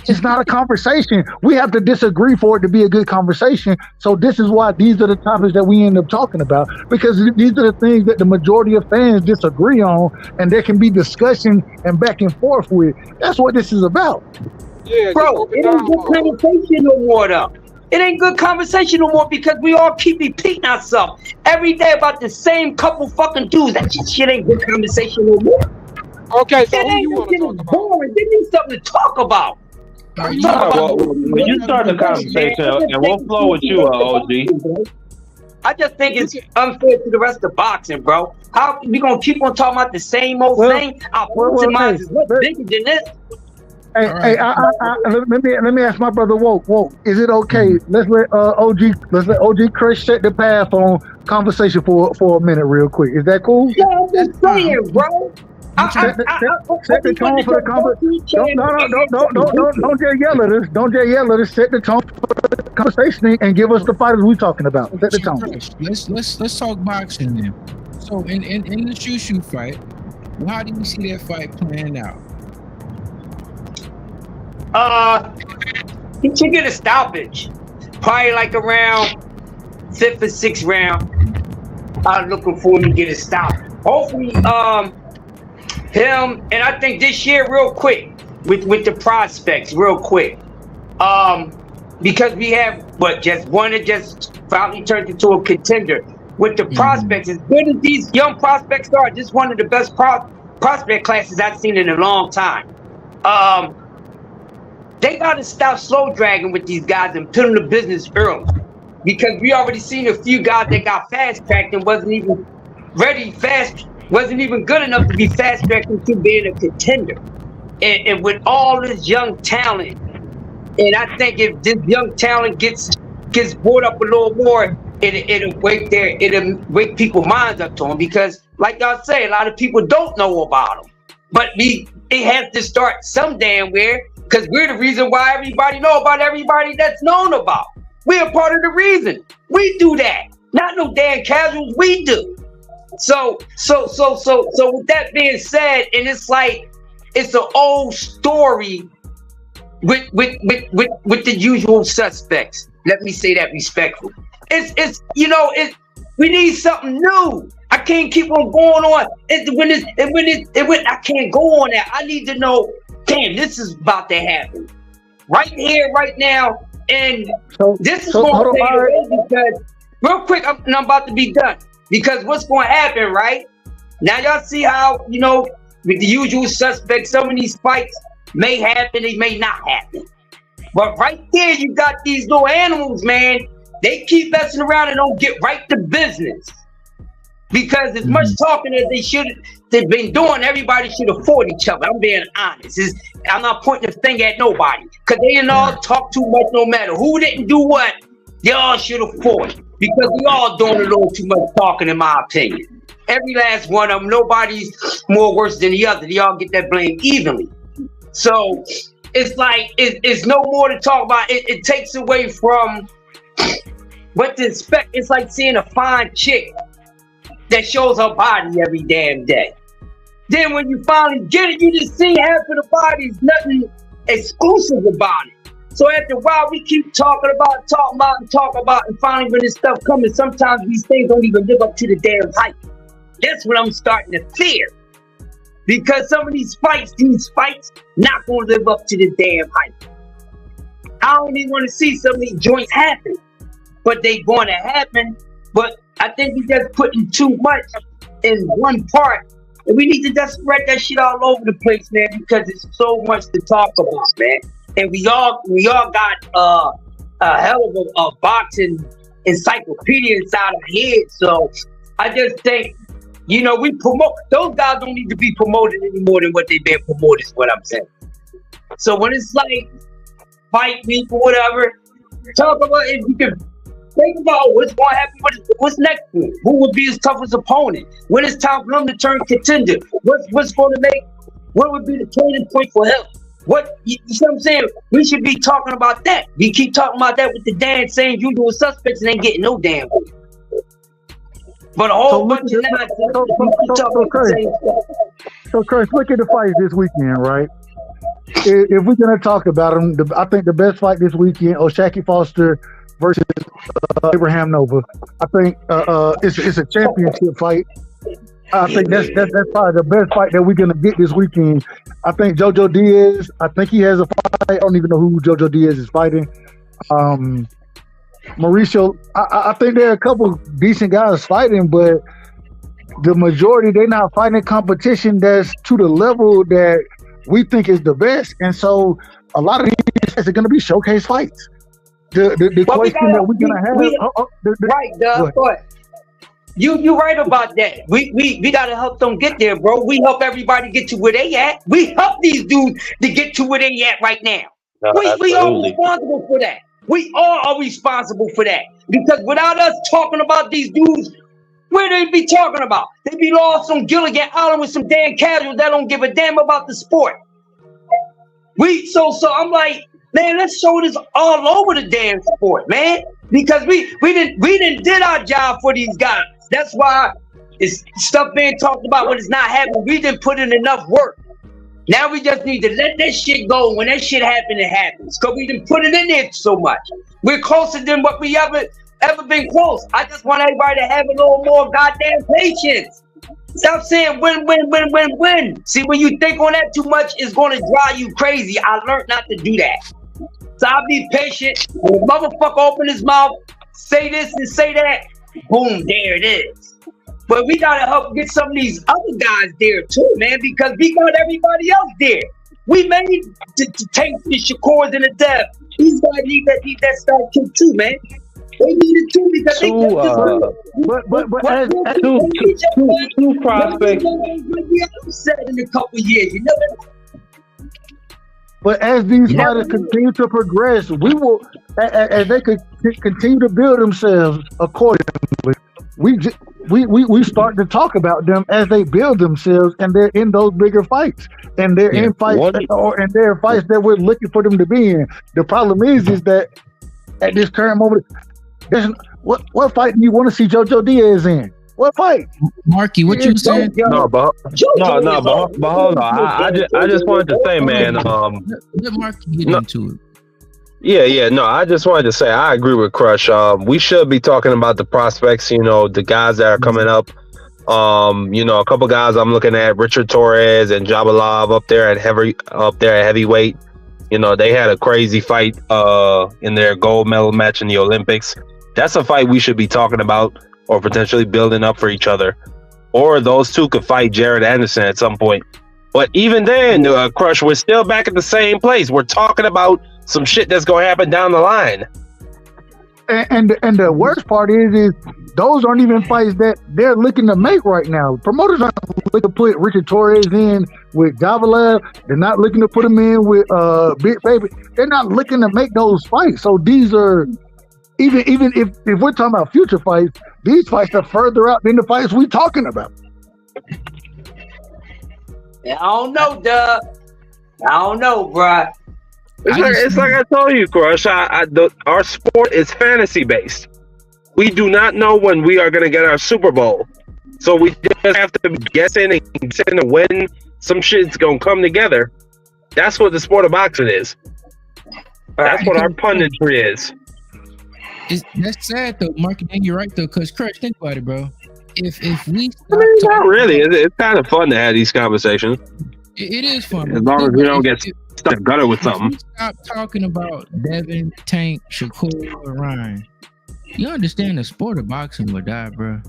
It's not a conversation. We have to disagree for it to be a good conversation. So this is why these are the topics that we end up talking about, because these are the things that the majority of fans disagree on, and there can be discussion and back and forth with. That's what this is about. Yeah, bro, it ain't good conversation no more though. It ain't good conversation no more because we all keep repeating ourselves every day about the same couple fucking dudes. That shit ain't good conversation no more. Okay, so who you want to talk about? Boring. They need something to talk about. When you start the conversation, and we'll flow with you, OG. I just think it's unfair to the rest of boxing, bro. How we gonna keep on talking about the same old thing? Our boxing minds is much bigger than this. Let me ask my brother Woke. Is it okay? Let's let OG Chris set the path on conversation for a minute, real quick. Is that cool? Yeah, I'm just saying, bro. Set the tone for the conversation. Don't just yell at us. Don't just yell at us. Set the tone for the conversation and give us the fighters we're talking about. Set the tone. Let's talk boxing then. So in the Shoo fight, how do you see that fight playing out? He should get a stoppage. Probably like around 5th or 6th round. I'm looking for him to get a stop. Hopefully, him, and I think this year real quick with the prospects real quick, because we have just one that just finally turned into a contender. With the prospects, as good as these young prospects are, this is one of the best prospect classes I've seen in a long time. They gotta stop slow dragging with these guys and put them to business early, because we already seen a few guys that got fast tracked and wasn't even ready wasn't even good enough to be fast tracked into being a contender. And with all this young talent, and I think if this young talent gets brought up a little more, it'll wake people's minds up to them, because like y'all say, a lot of people don't know about them. But it has to start some damn where, because we're the reason why everybody know about everybody that's known about. We're part of the reason. We do that. Not no damn casuals, we do. So with that being said, and it's like it's an old story with the usual suspects. Let me say that respectfully. It's we need something new. I can't keep on going on. I can't go on that. I need to know, damn, this is about to happen. Right here, right now. And this is going to take away, because real quick, I'm about to be done. Because what's going to happen, right? Now y'all see how, with the usual suspects, some of these fights may happen, they may not happen. But right there, you got these little animals, man. They keep messing around and don't get right to business. Because as much talking as they've been doing, everybody should afford each other. I'm being honest. I'm not pointing the finger at nobody. Because they didn't all talk too much, no matter who didn't do what, they all should afford it. Because we all doing a little too much talking, in my opinion. Every last one of them, nobody's more worse than the other. They all get that blame evenly. So it's like, it's no more to talk about. It takes away from what to expect. It's like seeing a fine chick that shows her body every damn day. Then when you finally get it, you just see half of the body's nothing exclusive about it. So after a while, we keep talking about, and finally when this stuff comes, sometimes these things don't even live up to the damn hype. That's what I'm starting to fear. Because some of these fights not going to live up to the damn hype. I don't even want to see some of these joints happen. but they going to happen. But I think we just putting too much in one part, and we need to just spread that shit all over the place, man, because it's so much to talk about, man. And we all got a hell of a boxing encyclopedia inside our head. So I just think, you know, we promote those guys don't need to be promoted any more than what they've been promoted, is what I'm saying. So when it's like fight week or whatever, talk about if you can think about what's going to happen, what's next for him. Who would be his toughest opponent? When it's time for him to turn contender? What's going to make? What would be the turning point for him? What you see what I'm saying? We should be talking about that. We keep talking about that with the damn same usual suspects and ain't getting no damn way. But a whole bunch of nonsense. So, Chris, look at the fights this weekend, right? If we're gonna talk about them, I think the best fight this weekend, O'Shaquie Foster versus Abraham Nova. I think it's a championship fight. I think that's probably the best fight that we're gonna get this weekend. I think JoJo Diaz. I think he has a fight. I don't even know who JoJo Diaz is fighting. Mauricio. I think there are a couple decent guys fighting, but the majority they're not fighting competition that's to the level that we think is the best. And so a lot of these fights are gonna be showcase fights. The question that we're gonna have. Right, Doug. You right about that. We gotta help them get there, bro. We help everybody get to where they at. We help these dudes to get to where they at right now. No, we are responsible for that. We all are responsible for that. Because without us talking about these dudes, where they be talking about? They be lost on Gilligan Island with some damn casuals that don't give a damn about the sport. So I'm like, man, let's show this all over the damn sport, man. Because we didn't did our job for these guys. That's why it's stuff being talked about when it's not happening. We didn't put in enough work. Now we just need to let that shit go. When that shit happens, it happens. Because we didn't put it in there so much. We're closer than what we ever been close. I just want everybody to have a little more goddamn patience. Stop saying win. See, when you think on that too much, it's going to drive you crazy. I learned not to do that. So I'll be patient. When a motherfucker open his mouth, say this and say that, boom, there it is. But we gotta help get some of these other guys there too, man, because we got everybody else there. We may need to take the Shakurs and the Dev. These guys need that start kick too, man. They need it too because two prospects. We upset in a couple years, you know. But as these fighters continue to progress, we will, as they could continue to build themselves accordingly. We start to talk about them as they build themselves, and they're in those bigger fights, and they're in fights, and they're fights that we're looking for them to be in. The problem is that at this current moment, what fight do you want to see JoJo Diaz in? What fight? Marky, what you saying? But hold on. I just wanted to say, man. Let Marky get into it. Yeah. No, I just wanted to say I agree with Crush. We should be talking about the prospects. You know, the guys that are coming up. You know, a couple guys I'm looking at: Richard Torres and Jabalov up there at heavyweight. You know, they had a crazy fight in their gold medal match in the Olympics. That's a fight we should be talking about, or potentially building up for each other. Or those two could fight Jared Anderson at some point. But even then, Crush, we're still back at the same place. We're talking about some shit that's going to happen down the line. And the worst part is those aren't even fights that they're looking to make right now. Promoters aren't looking to put Richard Torres in with Javalev. They're not looking to put him in with Big Baby. They're not looking to make those fights. So these are, even if we're talking about future fights, these fights are further out than the fights we're talking about. I don't know, Doug. I don't know, bruh. It's like I told you, Crush. Our sport is fantasy based. We do not know when we are going to get our Super Bowl, so we just have to be guessing and when some shit's going to come together. That's what the sport of boxing is. That's what our punditry is. That's sad though, Mark. And you're right though, because Crush, think about it, bro. If we not really, it's kind of fun to have these conversations. It is fun as long as we don't get stuck gutter with something. If we stop talking about Devin, Tank, Shakur, and Ryan, You understand the sport of boxing would die, bro.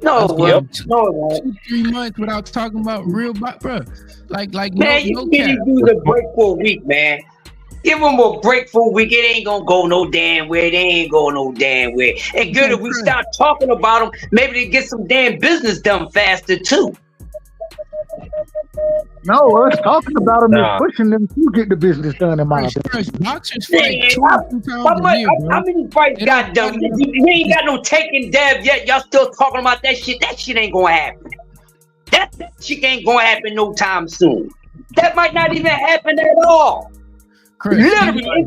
No, That's well, good. no, it won't. 2-3 months without talking about real boxing, bro. Like Man, you no give these cap. dudes a break for a week, man. Give them a break for a week. It ain't gonna go no damn where. They ain't going no damn where. And good, if we start talking about them, maybe they get some damn business done faster too. No, us talking about them Nah. is pushing them to get the business done in my opinion. Fresh boxers fight Man, 2 or 3 times a year, bro. how many fights It got don't done? matter. You ain't got no taking dab yet. Y'all still talking about that shit. That shit ain't gonna happen. That shit ain't gonna happen no time soon. That might not even happen at all. Chris, Literally,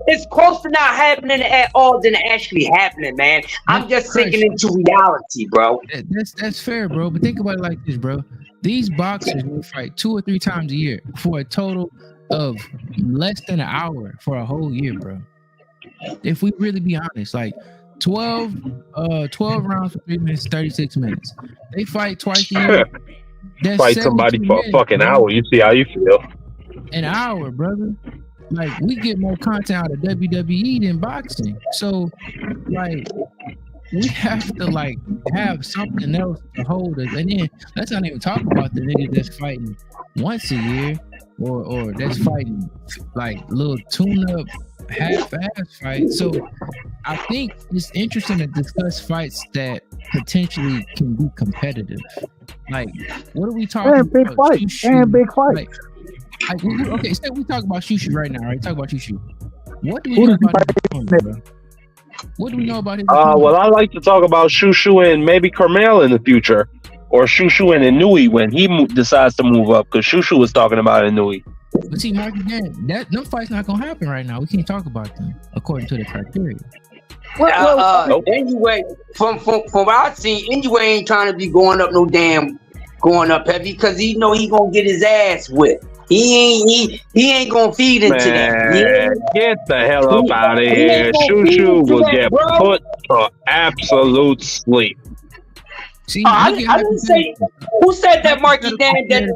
it's close to not happening at all than actually happening, man. I'm just Chris, sinking into reality, bro. that's fair, bro. But think about it like this, bro. These boxers will fight 2 or 3 times a year for a total of less than an hour for a whole year, bro. If we really be honest, like 12 rounds for 3 minutes, 36 minutes. They fight twice a year. That's Fight somebody 72 for a minutes, fucking bro. hour. You see how you feel. An hour, brother. Like, we get more content out of WWE than boxing. So, like, we have to, like, have something else to hold us. And then let's not even talk about the niggas that's fighting once a year or that's fighting, like, little tune-up half-ass fights. So, I think it's interesting to discuss fights that potentially can be competitive. Like, what are we talking And big about? fights. And big fights. Okay, say we talk about Shushu right now, right? Talk about Shushu. What do we know about his opponent, bro? What do we know about his opponent? Well, I like to talk about Shushu and maybe Carmel in the future, or Shushu and Inui when he decides to move up, because Shushu was talking about Inui. But see, Mark, again, them fights not gonna happen right now. We can't talk about them according to the criteria. Anyway, from what I see, anyway, ain't trying to be going up heavy because he know he gonna get his ass whipped. He ain't gonna feed into that. Yeah. Get the hell up out of here. Shushu will get put to absolute sleep. See, I didn't say. Who said that, Marky Dan? That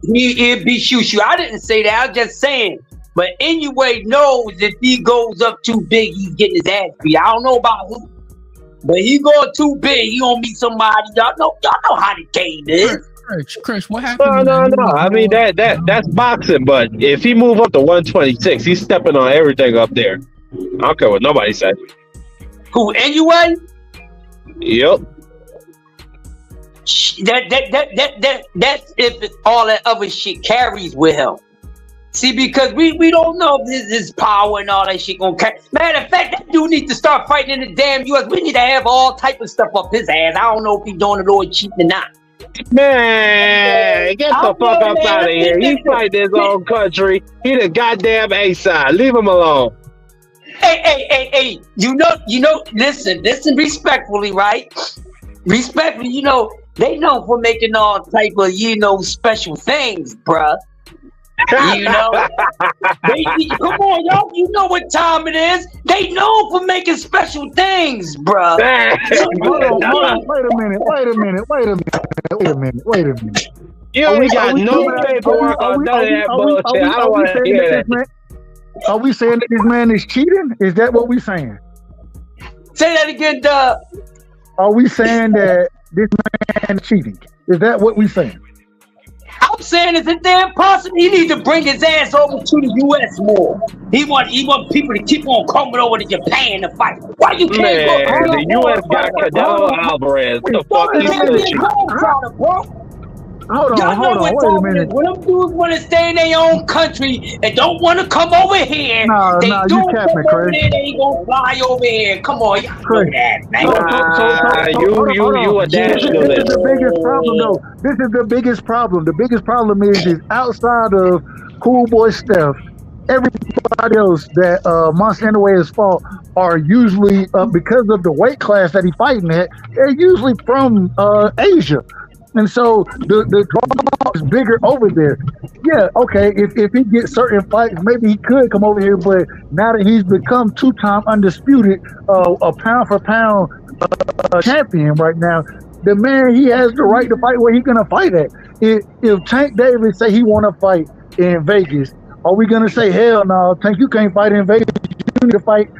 he'd be Shushu. I didn't say that. I was just saying. But anyway, knows if he goes up too big, he's getting his ass beat. I don't know about who, but he going too big, he gonna meet somebody. Y'all know how the game is. Chris, what happened? No. I mean that's boxing, but if he move up to 126, he's stepping on everything up there. I don't care what nobody says. Who anyway? Yep. That's if all that other shit carries with him. See, because we don't know if his power and all that shit gonna carry. Matter of fact, that dude needs to start fighting in the damn US. We need to have all type of stuff up his ass. I don't know if he's doing it or cheating or not. Man, get the fuck up out of here. He fight his own country. He the goddamn A-side. Leave him alone. Hey. You know, listen respectfully, right? Respectfully, they know for making all type of, special things, bruh. Come on, y'all. You know what time it is. They know for making special things, bruh. Hold on. Wait a minute. You ain't got no paperwork on none of that bullshit. I don't want to hear that. Are we saying that this man is cheating? Is that what we saying? Say that again, Doug. Are we saying that this man is cheating? Is that what we saying? I'm saying it's a damn possible. He need to bring his ass over to the U.S. more. He want people to keep on coming over to Japan to fight. Why you can't go? The U.S. got Canelo Alvarez. What the fuck is this? Hold on, wait a minute. When them dudes want to stay in their own country and don't want to come over here, you capping, Chris. They ain't gonna fly over here. Come on, y'all know that, man. You a nationalist. This is the biggest problem, though. This is the biggest problem. The biggest problem is outside of Cool Boy Steph, everybody else that Monster Inoue has fought are usually, because of the weight class that he's fighting at, they're usually from Asia. And so the draw is bigger over there. Yeah, okay, if he gets certain fights, maybe he could come over here, but now that he's become two-time undisputed, a pound-for-pound champion right now, the man, he has the right to fight where he's going to fight at. If Tank Davis say he want to fight in Vegas, are we going to say, hell no, Tank, you can't fight in Vegas. You need to fight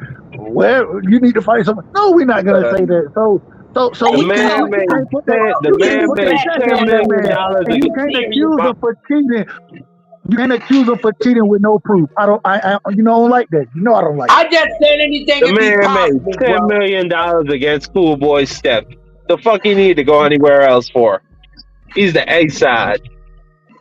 well, you need to fight someone. No, we're not gonna say that. So The man made $10 million. You can't accuse him for cheating. You can't accuse him for cheating with no proof. I don't like that. You know I don't like I just said anything. The man made $10 million against Schoolboy Steph. The fuck he need to go anywhere else for? He's the A side.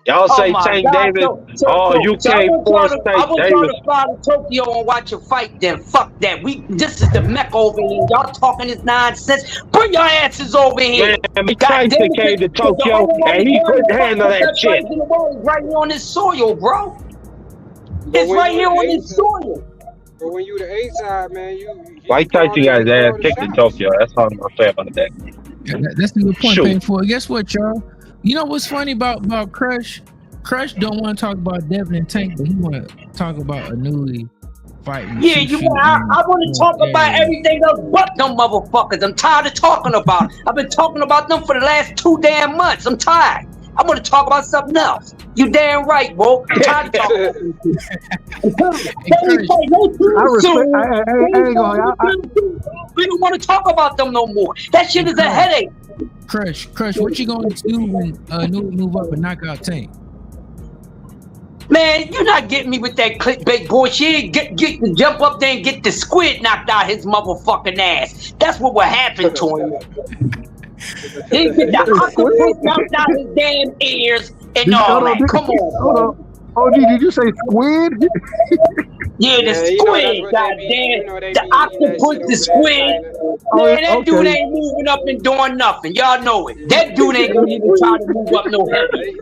Y'all say Tank Davis. You can't force Tank Davis. I was trying to fly to Tokyo and watch a fight. Then fuck that. This is the Mecca over here. Y'all talking this nonsense. Bring your asses over here. Man, Tyson came to Tokyo and he couldn't handle that shit. Right here on this soil, bro. It's right here on this soil. But when you the A side, man, Mike Tyson got his ass kicked in Tokyo. That's all I'm gonna say about that. That's the good point. Paying for it. Guess what, y'all? You know what's funny about Crush? Crush don't want to talk about Devin and Tank, but he want to talk about a newly fighting. Yeah, I want to talk about everything else but them motherfuckers. I'm tired of talking about it. I've been talking about them for the last 2 damn months. I'm tired. I want to talk about something else. You damn right, bro. I'm tired of talking about We don't want to talk about them no more. That shit is a headache. Crush, what you gonna do when Newey move up and knock out Tank? Man, you're not getting me with that clickbait bullshit. Get to jump up there and get the squid knocked out his motherfucking ass. That's what will happen to him. He get the octopus knocked out his damn ears and all that. Come on. Oh, did you say squid? Yeah, the squid, goddamn. The octopus, the squid. Man, that dude ain't moving up and doing nothing. Y'all know it. That dude ain't gonna even try to move up no heavy.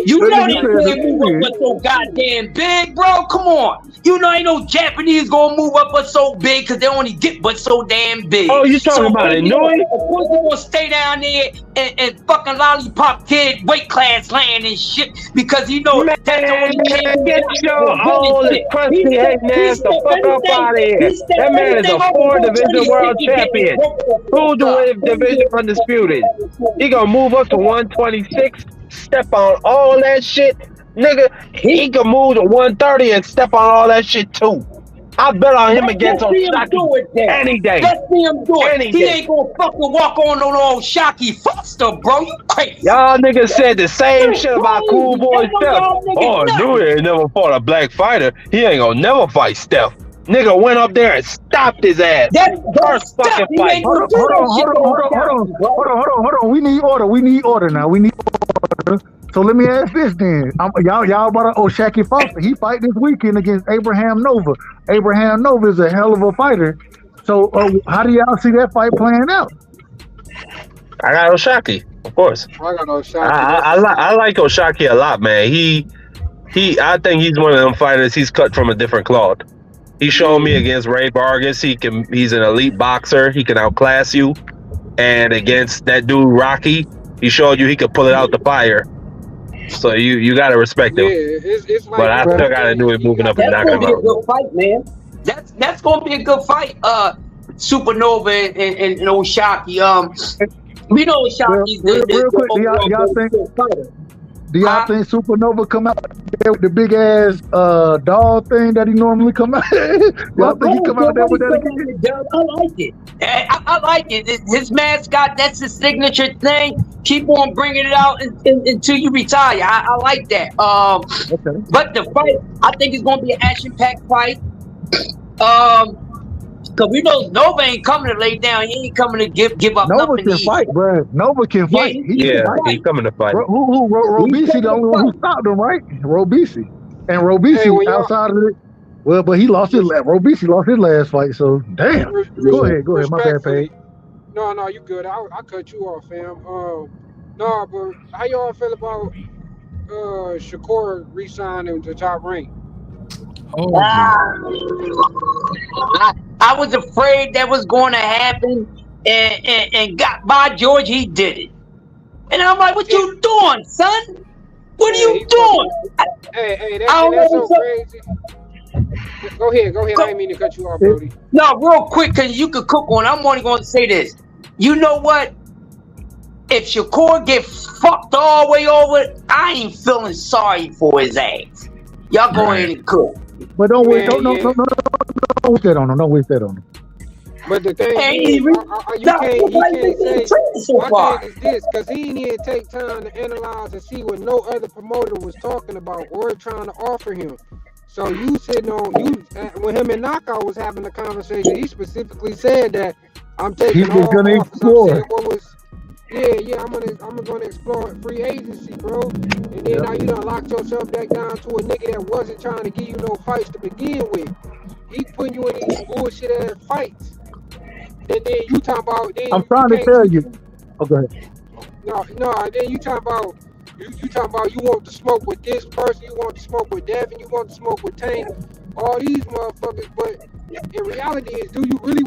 You know they can't move up but so goddamn big, bro. Come on. You know ain't no Japanese gonna move up but so big because they only get but so damn big. Oh, you talking about it, Newey? Of course they gonna stay down there and fucking lollipop kid weight class land and shit because you know that's the only chance. Get your old crusty hating ass the fuck up out of here. That man is a 4-division world champion. Who the division undisputed? He gonna move up to 126, step on all that shit. Nigga, he can move to 130 and step on all that shit too. I bet on him against Shocky any day. Let's see him do it. He ain't gonna fucking walk on no old Shocky Foster, bro. You crazy. Y'all niggas said the same shit about Cool Boy Steph. Oh, dude ain't never fought a black fighter. He ain't gonna never fight Steph. Nigga went up there and stopped his ass. That's first fucking fight. Hold on. We need order now. We need order. So let me ask this then. Y'all brought up Shacky Foster. He fight this weekend against Abraham Nova. Abraham Nova is a hell of a fighter. So how do y'all see that fight playing out? I got O'Shaquie, of course. I got O'Shaquie. I like O'Shaquie a lot, man. I think he's one of them fighters. He's cut from a different cloth. He showed me against Ray Vargas. He's an elite boxer. He can outclass you. And against that dude Rocky, he showed you he could pull it out the fire. So you gotta respect him. It's like, but I still gotta do it moving up and knocking him out. That's gonna be a good fight, man. That's gonna be a good fight. Supernova and O'Shaquie. We know O'Shaquie's real quick. Do y'all think Supernova come out there with the big ass dog thing that he normally come out? Y'all think he come out there with that again? I like it. I like it. His mascot, that's his signature thing. Keep on bringing it out until you retire. I like that. Okay. But the fight, I think it's going to be an action-packed fight. Because we know Nova ain't coming to lay down. He ain't coming to give up Nova nothing. Nova can fight, bro. Nova can fight. He's coming to fight. Robisi the only one who stopped him, right? Robisi. And Robisi outside of it. Well, but he lost his last. Robisi lost his last fight, so damn. Go ahead. My bad, Paige. No, you good. I cut you off, fam. No, but how y'all feel about Shakur re-signing to Top Rank? I was afraid that was going to happen, and God, by George, he did it. And I'm like, what you doing, son? What are you doing? Hey, that's so crazy. Go ahead. I didn't mean to cut you off, Brody. No, real quick, because you could cook on. I'm only going to say this. You know what? If Shakur get fucked all the way over, I ain't feeling sorry for his ass. Y'all go ahead and cook. But don't Don't wish that on him. Don't wish that on him. But the thing Hey, is, we- you can't say so my far. thing is this, because he didn't even take time to analyze and see what no other promoter was talking about or trying to offer him. So you sitting on when him and Knockout was having a conversation, he specifically said that I'm taking He was all gonna offers. I'm saying what was I'm gonna explore free agency, bro. And then now you done locked yourself back down to a nigga that wasn't trying to give you no fights to begin with. He putting you in these bullshit ass fights. And then you talking about I'm trying to tell you. Okay. No, then you talking about you want to smoke with this person, you want to smoke with Devin, you want to smoke with Tank, all these motherfuckers, but in reality is do you really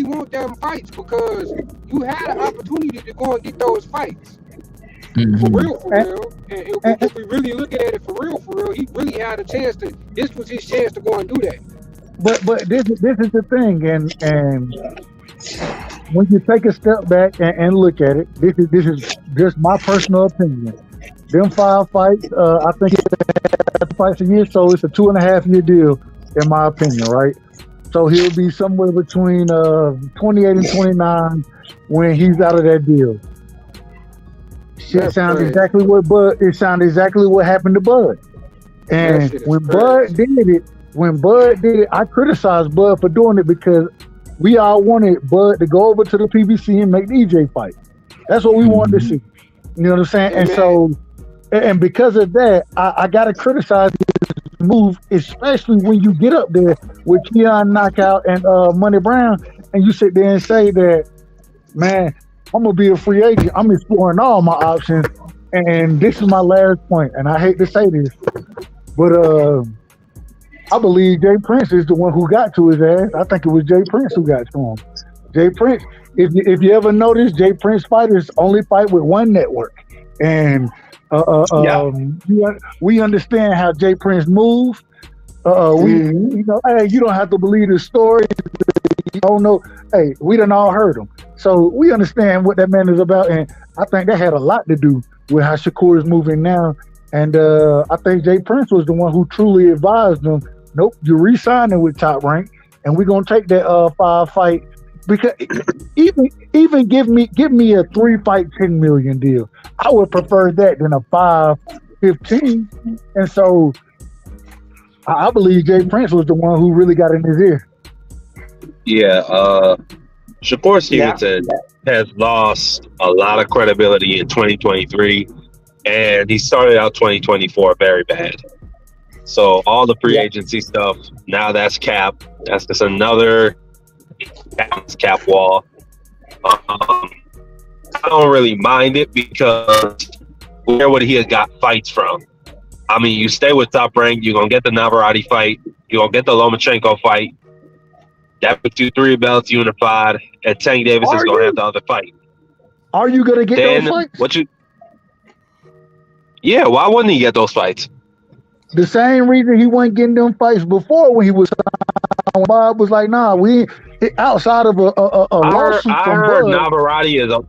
want them fights? Because you had an opportunity to go and get those fights. For real. And if we really looking at it for real, he really had a chance to. This was his chance to go and do that. But this is the thing, and when you take a step back and look at it, this is just my personal opinion. Them 5 fights, I think it's 5 fights a year, so it's a 2.5 year deal, in my opinion, right? So he'll be somewhere between 28 and 29 when he's out of that deal. Shit sounds exactly what Bud. It sounded exactly what happened to Bud. And when Bud did it, I criticized Bud for doing it because we all wanted Bud to go over to the PBC and make the EJ fight. That's what we wanted to see. You know what I'm saying? And so, and because of that, I gotta criticize this move, especially when you get up there with Keon Knockout and Money Brown, and you sit there and say that, man, I'm gonna be a free agent. I'm exploring all my options, and this is my last point. And I hate to say this, but I believe Jay Prince is the one who got to his ass. I think it was Jay Prince who got to him. Jay Prince, if you ever notice, Jay Prince fighters only fight with one network, and we understand how Jay Prince moves. You know, hey, you don't have to believe the story. You don't know. Hey, we done all heard him, so we understand what that man is about, and I think that had a lot to do with how Shakur is moving now. And I think Jay Prince was the one who truly advised him, nope, you're re-signing with Top Rank, and we're gonna take that 5 fight, because even give me a 3 fight $10 million deal. I would prefer that than a 5-15. And so I believe Jay Prince was the one who really got in his ear. Yeah, Shakur Stevenson has lost a lot of credibility in 2023, and he started out 2024 very bad. So all the free agency stuff, now that's cap. That's just another cap wall. I don't really mind it because where would he have got fights from? I mean, you stay with Top Rank, you're going to get the Navarrete fight, you're going to get the Lomachenko fight. That puts you 3 belts unified, and Tank Davis is going to have the other fight. Are you going to get those fights? Yeah, why wouldn't he get those fights? The same reason he wasn't getting them fights before when he was Bob was like, nah, we outside of a lawsuit I from heard Bud.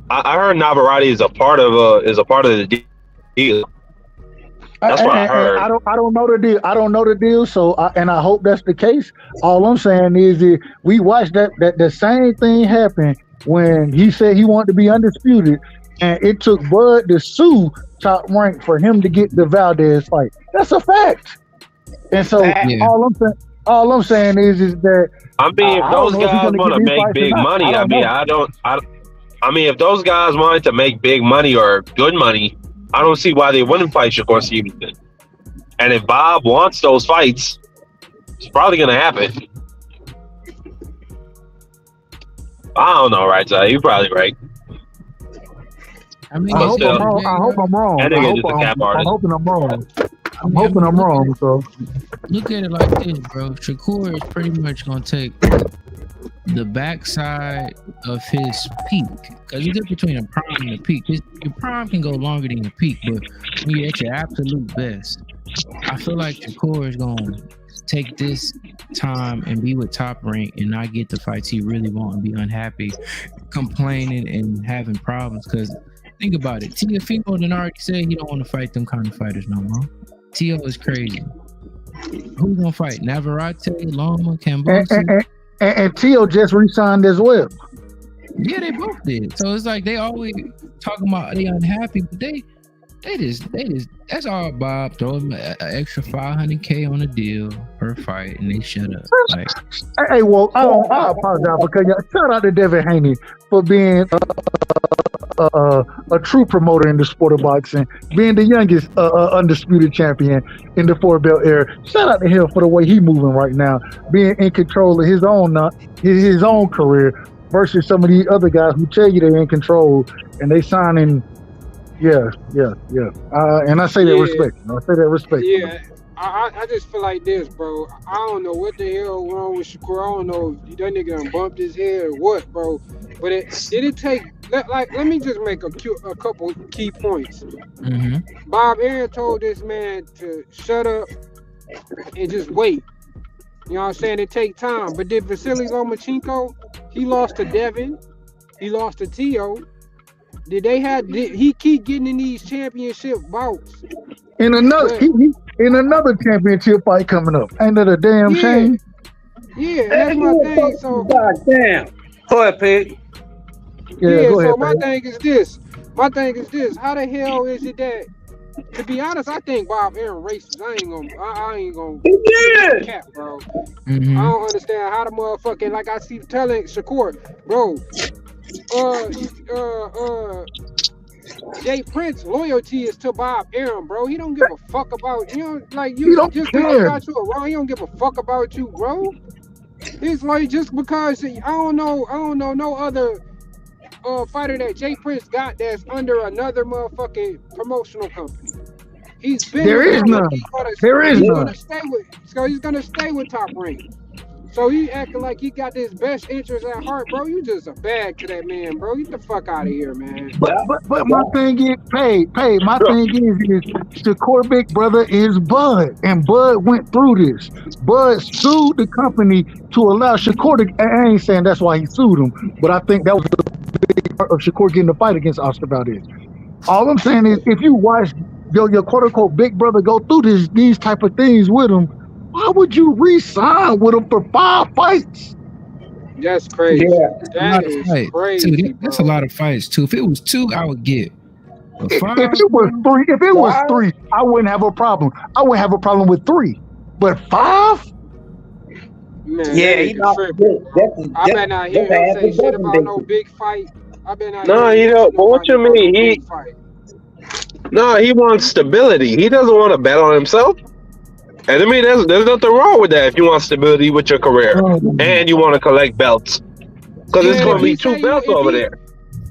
I heard Navarrete is a part of the deal. That's what I heard. I don't know the deal. I don't know the deal. So I hope that's the case. All I'm saying is that we watched that the same thing happen when he said he wanted to be undisputed, and it took Bud to sue Top Rank for him to get the Valdez fight. That's a fact. And so all I'm saying is that I mean, if those guys want to make big money, I mean, if those guys wanted to make big money or good money, I don't see why they wouldn't fight Shakur Stevenson. And if Bob wants those fights, it's probably going to happen. I don't know, right, Zai? You're probably right. I mean, I hope I'm wrong. That nigga just a cap artist. I'm hoping I'm wrong. I'm wrong. So look at it like this, bro. Shakur is pretty much gonna take the backside of his peak, because you get between a prime and a peak. Your prime can go longer than your peak, but when you're at your absolute best, I feel like Shakur is gonna take this time and be with Top Rank and not get the fights he really wants and be unhappy, complaining and having problems. Because think about it, Teofimo done already said he don't want to fight them kind of fighters no more. Teo is crazy. Who's gonna fight? Navarrete, Loma, Cambosi? And Tio just re-signed as well. Yeah, they both did. So it's like they always talking about they unhappy, but they just that's all Bob. Throw them an extra $500K on a deal per fight, and they shut up. Like, hey, well, I apologize because shout out to Devin Haney for being a true promoter in the sport of boxing, being the youngest undisputed champion in the 4-belt era. Shout out to him for the way he moving right now, being in control of his own career versus some of these other guys who tell you they're in control and they signing. Yeah. And I say that respect. Yeah, I just feel like this, bro. I don't know what the hell wrong with Shakur. I don't know if that nigga done bumped his head or what, bro. But did it take, let me just make a couple key points. mm-hmm. Bob Arum told this man to shut up and just wait. You know what I'm saying? It take time. But did Vasily Lomachenko, he lost to Devin, he lost to Tio. Did he keep getting in these championship bouts? In another championship fight coming up. Ain't that a damn shame? Yeah, that's my thing. So God damn. Go ahead, Pig. Yeah, go ahead, so my thing is this. How the hell is it that, to be honest, I think Bob Arum racist. I ain't gonna cap, bro. Mm-hmm. I don't understand how the motherfucking, like I see telling Shakur, bro, Jay Prince loyalty is to Bob Arum, bro. He don't give a fuck about, like you don't just care. got you around. He don't give a fuck about you, bro. It's like just because I don't know no other fighter that Jay Prince got that's under another motherfucking promotional company. He's been There is none. He's gonna stay with Top Rank. So he acting like he got his best interest at heart, bro. You just a bag to that man, bro. Get the fuck out of here, man. But my thing is, my thing is Shakur big brother is Bud, and Bud went through this. Bud sued the company to allow Shakur to. I ain't saying that's why he sued him, but I think that was the big part of Shakur getting the fight against Oscar Valdez. All I'm saying is, if you watch your quote unquote big brother go through these type of things with him, why would you re-sign with him for 5 fights? That's crazy. Yeah. That is crazy. Dude, that's a lot of fights too. If it was 2, I would get. But 5, if it was three, I wouldn't have a problem. I wouldn't have a problem with 3. But 5? Man, Yeah, he not good. I better not hear him say shit about no big fight. I better not. No, hear you him know, say but what you nobody mean? about no He big fight. No, he wants stability. He doesn't want to bet on himself. And I mean, there's nothing wrong with that if you want stability with your career and you want to collect belts. Because it's going to be 2 belts over there.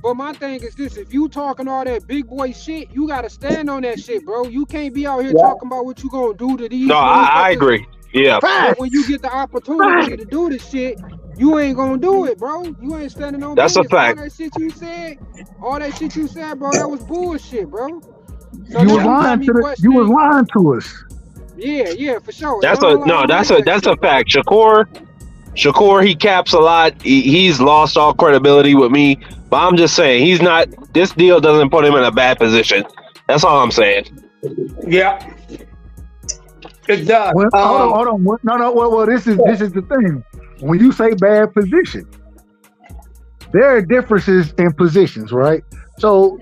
But my thing is this: if you talking all that big boy shit, you gotta stand on that shit, bro. You can't be out here talking about what you gonna do to these. No, I agree. Yeah. But when you get the opportunity to do this shit, you ain't gonna do it, bro. You ain't standing on. That's a business. fact. All that shit you said, bro, that was bullshit, bro. So You was lying to us. Yeah, for sure. That's a fact. Shakur, he caps a lot. He's lost all credibility with me. But I'm just saying, this deal doesn't put him in a bad position. That's all I'm saying. Yeah. It does. Well, hold on. Well, this is the thing. When you say bad position, there are differences in positions, right? So,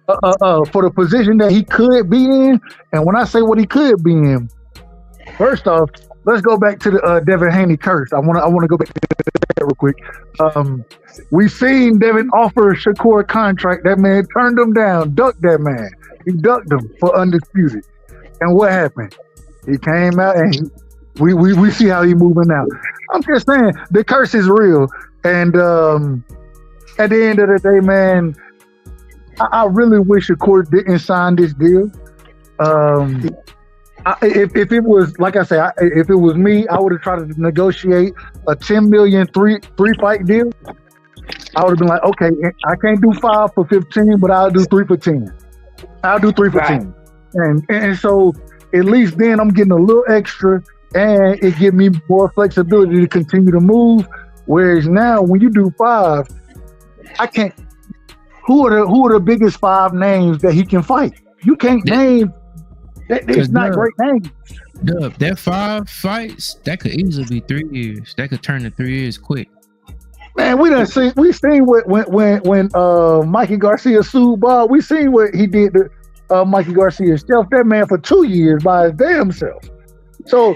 for the position that he could be in, and when I say what he could be in, first off, let's go back to the Devin Haney curse. I want to go back to that real quick. We seen Devin offer Shakur a contract. That man turned him down, ducked that man. He ducked him for undisputed. And what happened? He came out and we see how he moving now. I'm just saying the curse is real. And at the end of the day, man, I really wish Shakur didn't sign this deal. If it was, like I said, if it was me, I would have tried to negotiate a $10 million three fight deal. I would have been like, okay, I can't do 5 for 15, but I'll do 3 for 10. I'll do 3 for 10. And so at least then I'm getting a little extra and it gives me more flexibility to continue to move. Whereas now when you do 5, I can't. Who are the biggest 5 names that he can fight? You can't name It's not great names. Dub, that 5 fights, that could easily be 3 years. That could turn to 3 years quick. Man, we seen what when Mikey Garcia sued Bob. We seen what he did to Mikey Garcia. Shelved that man for 2 years by his damn self. So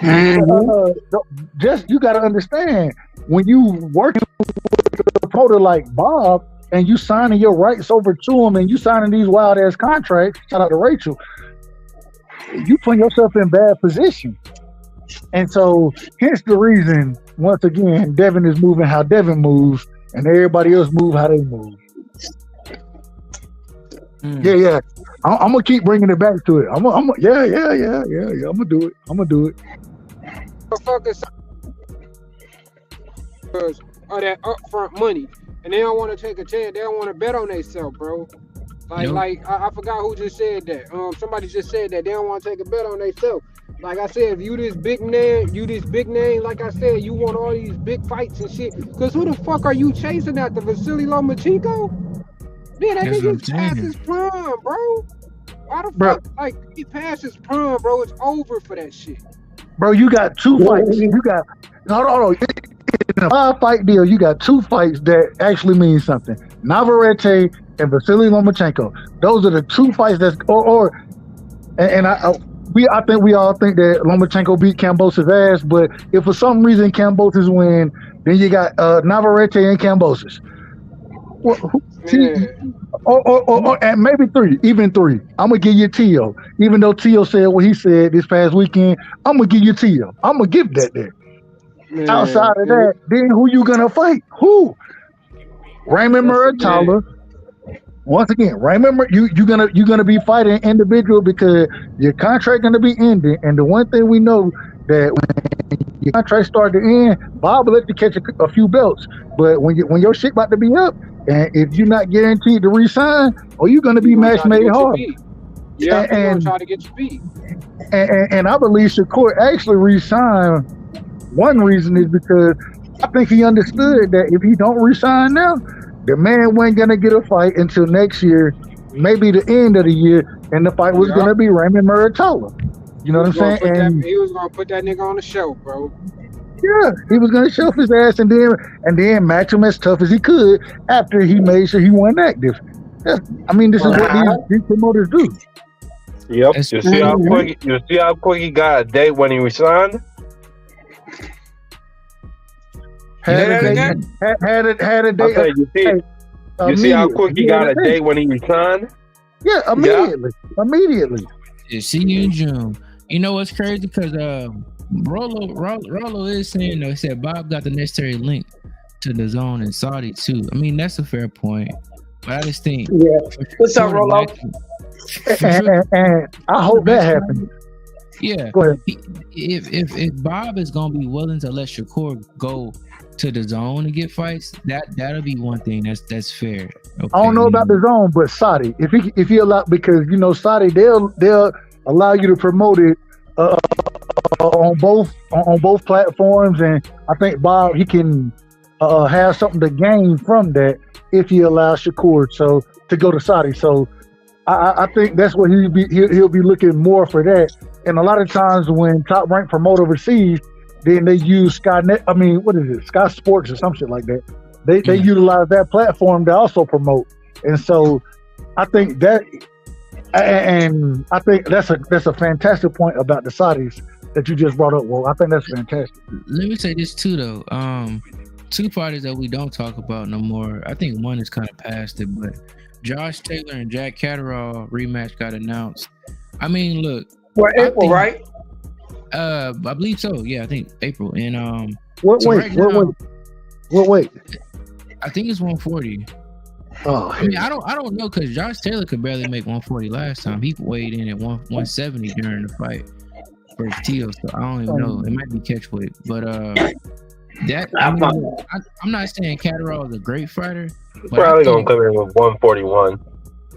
just you got to understand, when you working with a promoter like Bob and you signing your rights over to him and you signing these wild ass contracts, shout out to Rachel, you put yourself in bad position. And so hence the reason, once again, Devin is moving how Devin moves and everybody else move how they move. Yeah. I'm gonna keep bringing it back to it. I'm gonna do it. I'm gonna do it. Motherfuckers are that upfront money, and they don't want to take a chance. They don't want to bet on themselves, bro. Like I forgot who just said that. Somebody just said that they don't want to take a bet on themselves. Like I said, if you this big name, like I said, you want all these big fights and shit. Cause who the fuck are you chasing after? Vasily Lomachenko? Man, that nigga's past his prime, bro. Why the fuck? Like, he passed his prime, bro. It's over for that shit. Bro, you got 2 fights. You got hold on. In a 5-fight deal, you got 2 fights that actually mean something. Navarrete and Vasily Lomachenko. Those are the 2 fights that's I think we all think that Lomachenko beat Kambosos' ass, but if for some reason Kambosos win, then you got Navarrete and Kambosos. And maybe 3, even 3. I'm gonna give you Tio, even though Tio said what he said this past weekend. I'm gonna give you Tio. I'm gonna give that there. Outside of that, then who you gonna fight? Who? Raymond Muratalla. Once again, remember you're gonna be fighting individual because your contract gonna be ending. And the one thing we know that when your contract start to end, Bob will let you catch a few belts. But when your shit about to be up, and if you're not guaranteed to re-sign, or you're gonna be match made hard. Yeah, and try to get your beat. And I believe Shakur actually re-signed. One reason is because I think he understood that if he don't re-sign now, the man wasn't gonna get a fight until next year, maybe the end of the year, and the fight was gonna be Raymond Muratalla. You know what I'm saying? And he was gonna put that nigga on the shelf, bro. Yeah, he was gonna shelf his ass and then match him as tough as he could after he made sure he wasn't active. I mean, this is what these promoters do. Yep. You see how quick he got a date when he resigned? Had a date. Okay, you see how quick he got a date when he resigned? Yeah, immediately. Yeah, see you in June. You know what's crazy? Because Rollo is saying, though, he said Bob got the necessary link to the zone in Saudi too. I mean, that's a fair point. But I just think, what's up, Rollo? And I hope that happens. Yeah. Go ahead. If Bob is gonna be willing to let Shakur go to the zone and get fights, that'll be one thing that's fair. Okay? I don't know about the zone, but Saudi, if he allow, because Saudi they'll allow you to promote it on both platforms, and I think Bob he can have something to gain from that if he allows Shakur to go to Saudi. So I think that's what he'll be looking more for that. And a lot of times when top ranked promote overseas, then they use Skynet. I mean, what is it? Sky Sports or some shit like that. They utilize that platform to also promote. And so I think that, and I think that's a fantastic point about the Saudis that you just brought up. Well, I think that's fantastic. Let me say this too, though. 2 parties that we don't talk about no more. I think one is kind of past it, but Josh Taylor and Jack Catterall rematch got announced. I mean, look. For April, right? I believe so. Yeah, I think April. And wait. I think it's 140. Oh, I mean, I don't know, because Josh Taylor could barely make 140 last time. He weighed in at 170 during the fight versus Tio, so I don't even know. It might be catchweight, but I'm not saying Catterall is a great fighter. But probably gonna come in with 141.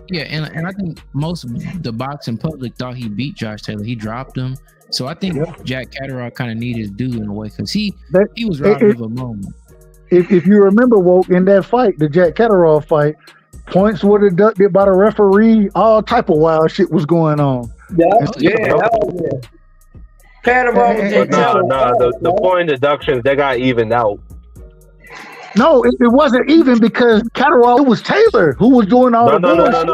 Yeah, and I think most of the boxing public thought he beat Josh Taylor. He dropped him. So I think Jack Catterall kind of needed his due in a way, because he was robbed of a moment. If you remember, Woke, in that fight, the Jack Catterall fight, points were deducted by the referee. All type of wild shit was going on. Catterall was in town. The point deductions, they got evened out. No, it wasn't even because Catterall, it was Taylor who was doing all the bullshit.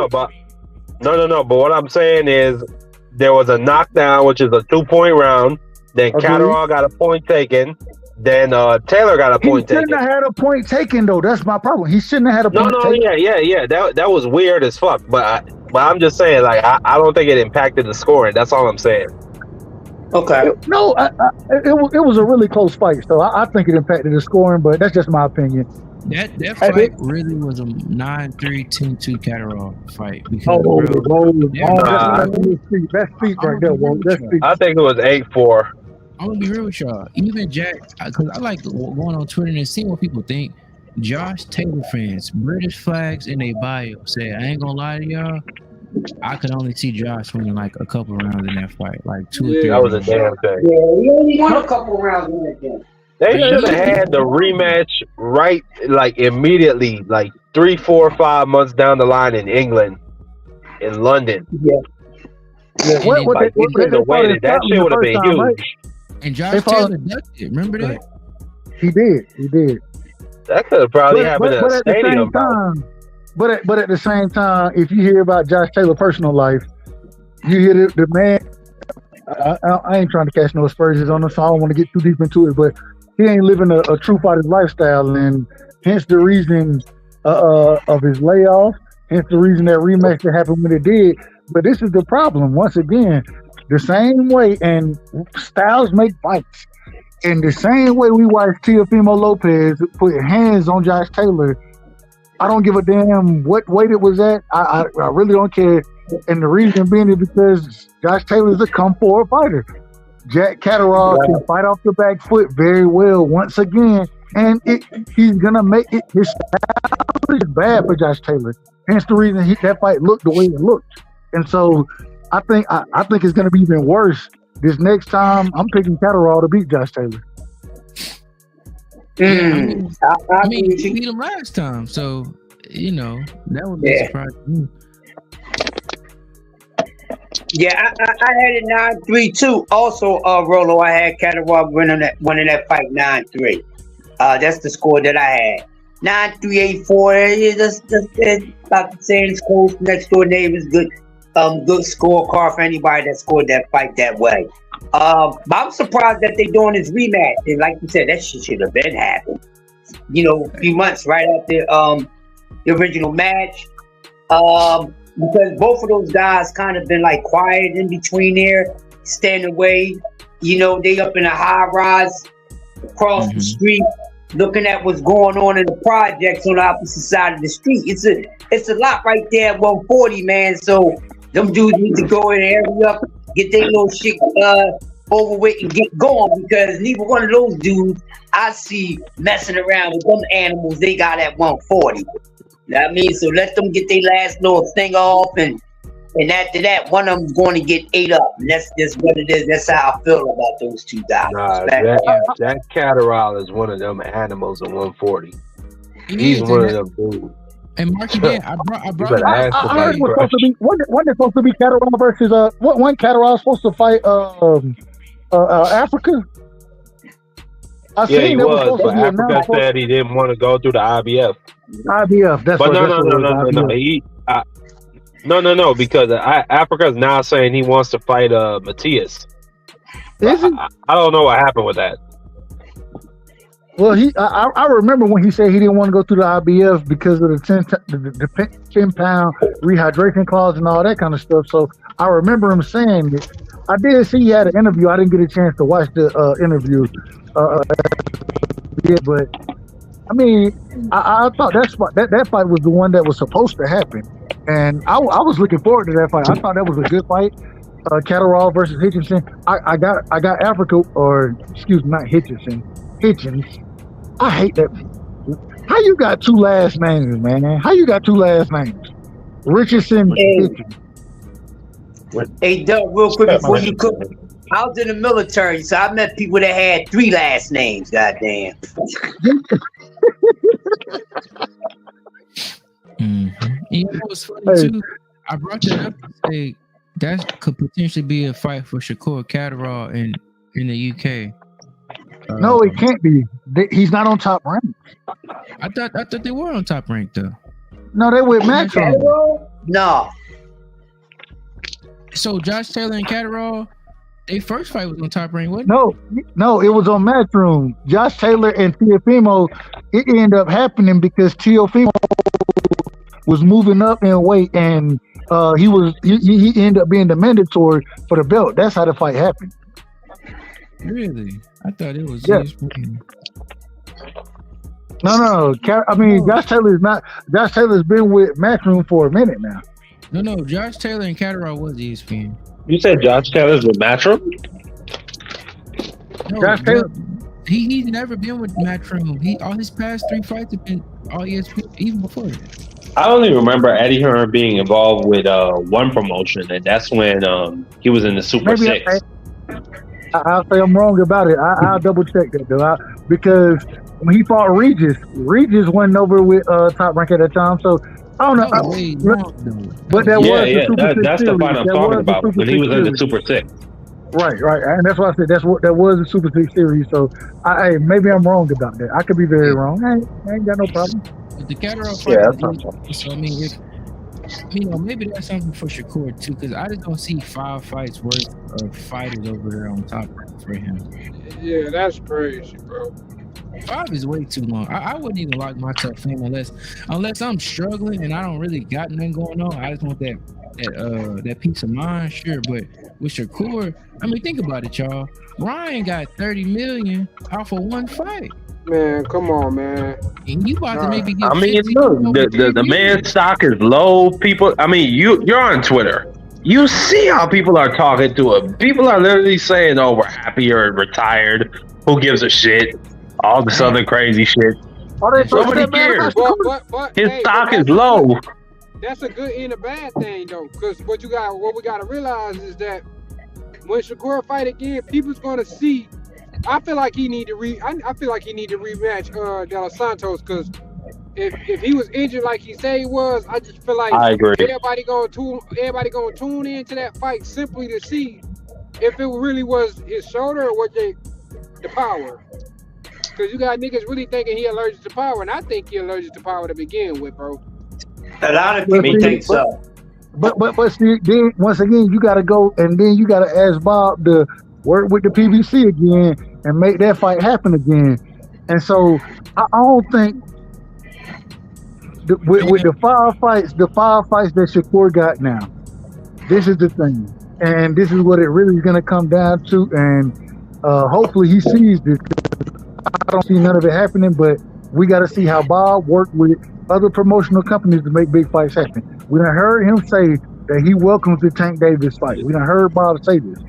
No. But what I'm saying is there was a knockdown, which is a 2-point round. Then Catterall got a point taken. Then Taylor got a point taken. He shouldn't have had a point taken, though. That's my problem. He shouldn't have had a point taken. Yeah. That was weird as fuck. But I'm just saying, like, I don't think it impacted the scoring. That's all I'm saying. Okay. It was a really close fight, so I think it impacted the scoring, but that's just my opinion. That fight really was a 9-3, 10-2 Catterall fight. Because, that's feet right there, bro. That's feet. I think it was 8-4. I'm gonna be real with y'all. Even Jack, because I like going on Twitter and seeing what people think. Josh Taylor fans, British flags in their bio say, I ain't gonna lie to y'all, I could only see Josh winning like a couple rounds in that fight, like 2 or 3. That was a damn thing. Yeah, he only won a couple rounds in that game. They should have had the rematch right, like immediately, like 3, 4, 5 months down the line in England, in London. Yeah. That shit would have been huge. Right? And Josh Taylor ducked it. Remember that? He did. That could have probably happened at a stadium. But at the same time, if you hear about Josh Taylor's personal life, you hear the man. I ain't trying to catch no aspersions on him, so I don't want to get too deep into it. But he ain't living a true fighter's lifestyle, and hence the reason of his layoff. Hence the reason that rematch that happened when it did. But this is the problem. Once again, the same way, and styles make fights. In the same way we watched Teofimo Lopez put hands on Josh Taylor, I don't give a damn what weight it was at. I really don't care. And the reason being is because Josh Taylor is a come-forward fighter. Jack Catterall can fight off the back foot very well once again. And he's going to make it. His style is bad for Josh Taylor. Hence the reason that fight looked the way it looked. And so I think it's going to be even worse. This next time, I'm picking Catterall to beat Josh Taylor. I mean, he beat him last time, so that would be a surprise to me. Yeah, I had it 9-3 too. Also, Rolo, I had Catterall winning that fight 9-3. That's the score that I had. 9-3, 8-4. That's about the same score. Next door neighbors, good scorecard for anybody that scored that fight that way. But I'm surprised that they're doing this rematch. And like you said, that shit should have been happened. A few months right after the original match. Because both of those guys kind of been like quiet in between there, staying away. They up in a high rise across the street, looking at what's going on in the projects on the opposite side of the street. It's a lot right there at 140, man. So them dudes need to go in and hurry up, get their little shit over with and get going, because neither one of those dudes I see messing around with them animals they got at 140. You know what I mean? So let them get their last little thing off, and after that, one of them's going to get ate up. And that's just what it is. That's how I feel about those two guys. Nah, that Catterall is one of them animals at 140. He's one of them dudes. And Mark, again, I brought. I heard it was supposed to be. Wasn't it supposed to be Catterall versus one Catterall supposed to fight Africa? He was, but Africa said he didn't want to go through the IBF. That's but no, because Africa's now saying he wants to fight Matthias. Is he? I don't know what happened with that. Well, I remember when he said he didn't want to go through the IBF because of the 10-pound rehydration clause and all that kind of stuff. So I remember him saying it. I did see he had an interview. I didn't get a chance to watch the interview. But I mean, I thought that fight was the one that was supposed to happen, and I was looking forward to that fight. I thought that was a good fight. Catterall versus Hitchinson. I got Africa, or excuse me, not Hitchinson. Hitchens. I hate that. How you got two last names, man? How you got two last names? Richardson. Hitchens. Hey, Doug, real quick before you cook. I was in the military, so I met people that had 3 last names. Goddamn. You know what's funny too? I brought that up to say That could potentially be a fight for Shakur Catterall in the UK. No, it can't be. He's not on Top Rank. I thought they were on Top Rank though. No, they with Matchroom. No. So Josh Taylor and Catterall, their first fight was on Top Rank, wasn't it? No, it was on Matchroom. Josh Taylor and Teofimo, it ended up happening because Teofimo was moving up in weight, and he ended up being the mandatory for the belt. That's how the fight happened. Really? I thought it was ESPN. No. I mean, Josh Taylor's not. Josh Taylor's been with Matchroom for a minute now. No. Josh Taylor and Catterall was ESPN. You said Josh Taylor's with Matchroom? No, Josh Taylor. He's never been with Matchroom. All his past 3 fights have been all ESPN, even before that. I only remember Eddie Hearn being involved with one promotion, and that's when he was in the Super Six. I'll say I'm wrong about it. I'll double check that though, because when he fought Regis went over with Top Rank at that time. So I don't know. But that was the Super Six that's series. the fight I'm talking about when he was in the Super Six. Right, and that's why I said that was the Super Six series. So maybe I'm wrong about that. I could be very wrong. I ain't got no problem. But the Catterall fight, so I mean, maybe that's something for Shakur too, because I just don't see 5 fights worth of fighters over there on Top Rank for him. Yeah, that's crazy, bro. 5 is way too long. I wouldn't even lock myself in unless I'm struggling and I don't really got nothing going on. I just want that peace of mind, sure. But with Shakur, I mean, think about it, y'all. Ryan got $30 million off of one fight. Man, come on, man. And you about to maybe get. I mean, look, the man's stock is low. People, I mean, you're on Twitter. You see how people are talking to him. People are literally saying, "Oh, we're happy you're retired. Who gives a shit?" All this other crazy shit. Nobody cares. His stock is low. That's a good and a bad thing though, because what we gotta realize is that when Shakur fight again, people's gonna see. I feel like he need to rematch De Los Santos, because if he was injured like he said he was, I just feel like I agree. Everybody gonna tune into that fight simply to see if it really was his shoulder or what the power. Because you got niggas really thinking he allergic to power, and I think he allergic to power to begin with, bro. A lot of people think so. But see, then once again, you got to go, and then you got to ask Bob to work with the PBC again and make that fight happen again. And so I don't think with the 5 fights that Shakur got now, this is the thing, and this is what it really is going to come down to. And hopefully he sees this. I don't see none of it happening, but we got to see how Bob worked with other promotional companies to make big fights happen. We done heard him say that he welcomes the Tank Davis fight. We done heard Bob say this.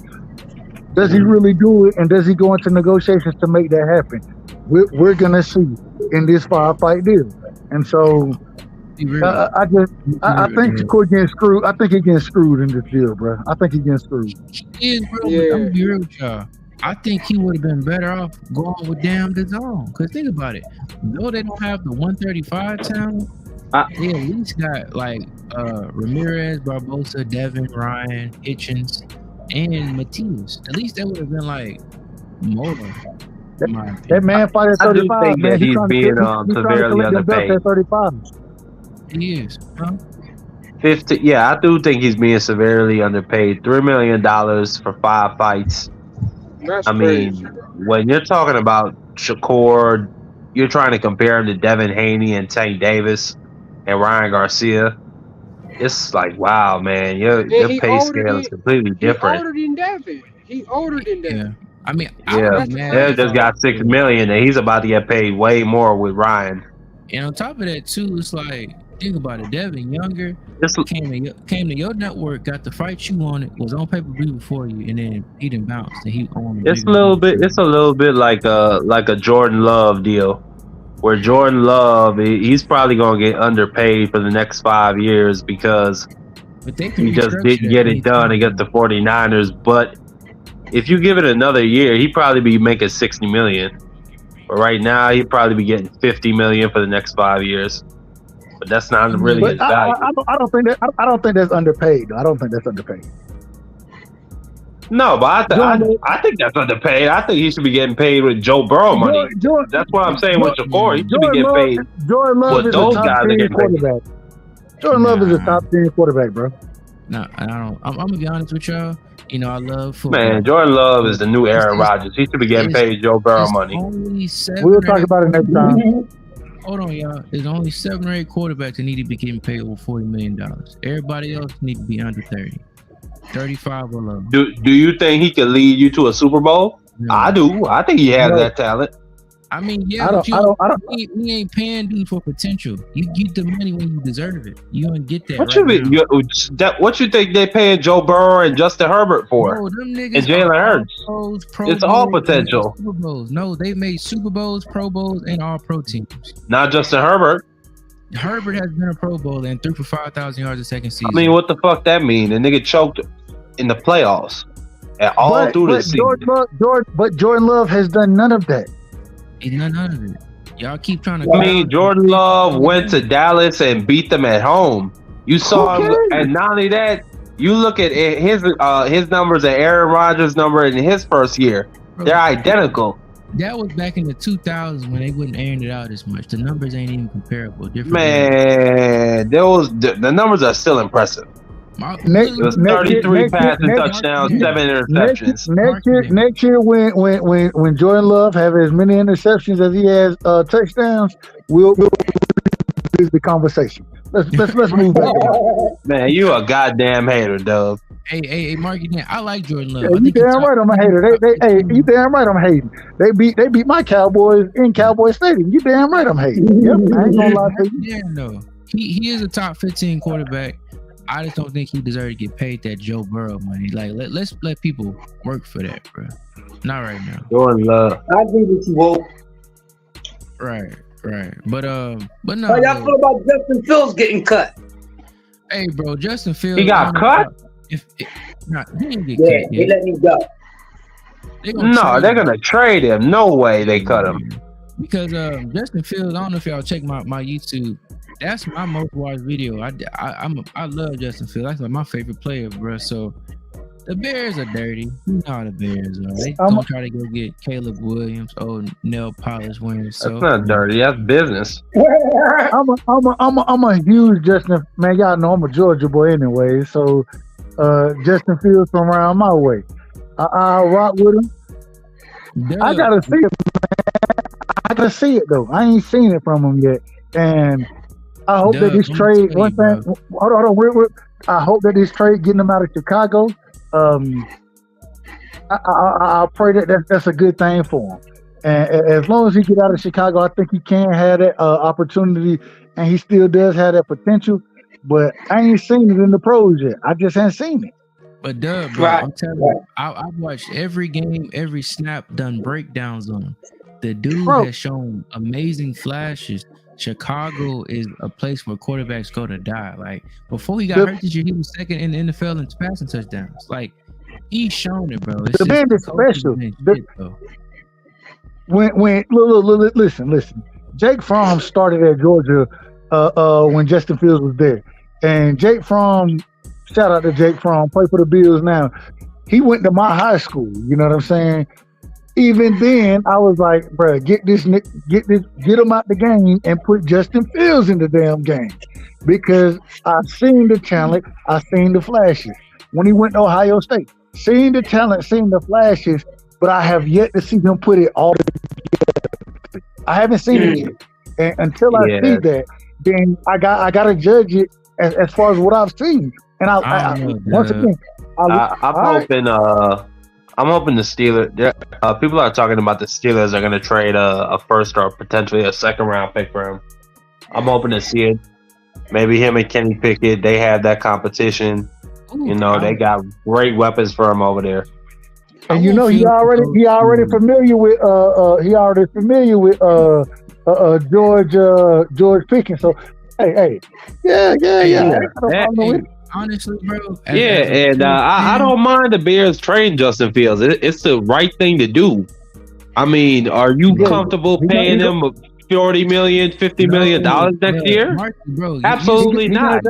Does he really do it, and does he go into negotiations to make that happen? We're gonna see in this 5-fight deal. And so I think Shakur getting screwed. I think he getting screwed in this deal, bro. I think he getting screwed. I'm gonna be real with y'all. I think he would have been better off going with Damn DAZN. Because think about it. Though they don't have the 135 talent, they at least got like Ramirez, Barbosa, Devin, Ryan, Hitchens, and Matias. At least that would have been like more. That man fight at 35. I do think man, that he's being severely underpaid. 35. He is, huh? 50. Yeah, I do think he's being severely underpaid. $3 million for 5 fights. That's crazy. When you're talking about Shakur, you're trying to compare him to Devin Haney and Tank Davis and Ryan Garcia. It's like, wow, man, your pay scale is completely different. He older than Devin. Yeah. I mean, Dev just got $6 million, and he's about to get paid way more with Ryan. And on top of that, too, it's like, think about it. Devin younger came to your network, got the fight you wanted, was on pay-per-view before you, and then he didn't bounce. And he owned It's a little bit like a Jordan Love deal, where Jordan Love, he's probably gonna get underpaid for the next 5 years because he just didn't get it done against the 49ers. But if you give it another year, he'd probably be making $60 million. But right now, he'd probably be getting $50 million for the next 5 years. But that's not really his value. I don't think that's underpaid. I don't think that's underpaid. No, but I think that's underpaid. I think he should be getting paid with Joe Burrow money. That's what I'm saying with Shakur. He should be getting paid. Jordan Love is a top 10 quarterback. Jordan Love is a top 10 quarterback, bro. No, I don't. I'm gonna be honest with y'all. You know, I love football. Man, Jordan Love is the new Aaron Rodgers. He should be getting paid Joe Burrow money. We'll talk about it next time. Hold on, y'all. There's only 7 or 8 quarterbacks that need to be getting paid over $40 million. Everybody else need to be under 30. 35 or low. Do you think he could lead you to a Super Bowl? No. I do. I think he has that talent. I mean, yeah, we ain't paying dude for potential. You get the money when you deserve it. You don't get that. What you think they paying Joe Burrow and Justin Herbert for? No, them niggas and Jalen Hurts. It's all potential. Super Bowls. No, they made Super Bowls, Pro Bowls, and all pro teams. Not Justin Herbert. Herbert has been a Pro Bowl and threw for 5,000 yards the second season. I mean, what the fuck that mean? The nigga choked in the playoffs and all through the season. But Jordan Love has done none of that. None of it. Y'all keep trying to. I mean, Jordan Love went to Dallas and beat them at home. You saw him, and not only that, you look at his numbers and Aaron Rodgers' number in his first year. They're identical. That was back in the 2000s when they wouldn't airing it out as much. The numbers ain't even comparable. Man, the numbers are still impressive. It was 33 passing touchdowns, 7 interceptions. Next year, when Jordan Love have as many interceptions as he has touchdowns, we'll the conversation. Let's move back. Man, you a goddamn hater, Dub. Hey, Mark, I like Jordan Love. Yeah, you damn right I'm a hater. You damn right I'm hating. They beat my Cowboys in Cowboy Stadium. You damn right I'm hating. Yep, I ain't gonna lie to you. Yeah, no, he is a top 15 quarterback. I just don't think he deserves to get paid that Joe Burrow money. Like, let's let people work for that, bro. Not right now. Jordan Love. I agree with you, Woke. Right. But no. How y'all feel about Justin Fields getting cut? Hey, bro, Justin Fields. He got cut? He didn't get cut. They let him go. They're gonna trade him. No way they cut him. Because Justin Fields, I don't know if y'all check my YouTube. That's my most watched video. I love Justin Fields. That's like my favorite player, bro. So the Bears are dirty. You know how the Bears are. They don't try to go get Caleb Williams or Nell Polish winners. So that's not dirty. That's business. I'm a huge Justin. Man, y'all know I'm a Georgia boy anyway. So Justin Fields from around my way. I'll rock with him. Duh. I gotta see it, man. I gotta see it though. I ain't seen it from him yet, and I hope that this trade. One thing, hold on. I hope that this trade getting him out of Chicago. I pray that that's a good thing for him. And as long as he get out of Chicago, I think he can have that opportunity, and he still does have that potential. But I ain't seen it in the pros yet. I just ain't seen it. But bro, I'm telling you, I've watched every game, every snap, done breakdowns on him. The dude has shown amazing flashes. Chicago is a place where quarterbacks go to die. Like, before he got hurt this year, he was second in the NFL in passing touchdowns. Like, he's shown it, bro. The man is special. Look, listen. Jake Fromm started at Georgia when Justin Fields was there. And Jake Fromm, shout out to Jake Fromm, play for the Bills now. He went to my high school. You know what I'm saying? Even then, I was like, bro, get him out the game and put Justin Fields in the damn game, because I seen the talent, I seen the flashes when he went to Ohio State. Seen the talent, seen the flashes, but I have yet to see him put it all together. I haven't seen it yet, and until I see that, then I gotta judge it as far as what I've seen. And I'm hoping the Steelers. People are talking about the Steelers are going to trade a first or potentially a second round pick for him. I'm hoping to see it. Maybe him and Kenny Pickett. They have that competition. You know, they got great weapons for him over there. And you know, he already familiar with George Pickens. So hey, yeah. Honestly, bro. I don't mind the Bears trading Justin Fields. It's the right thing to do. I mean, are you comfortable paying him $40 million, $50 million next year? Bro, absolutely not.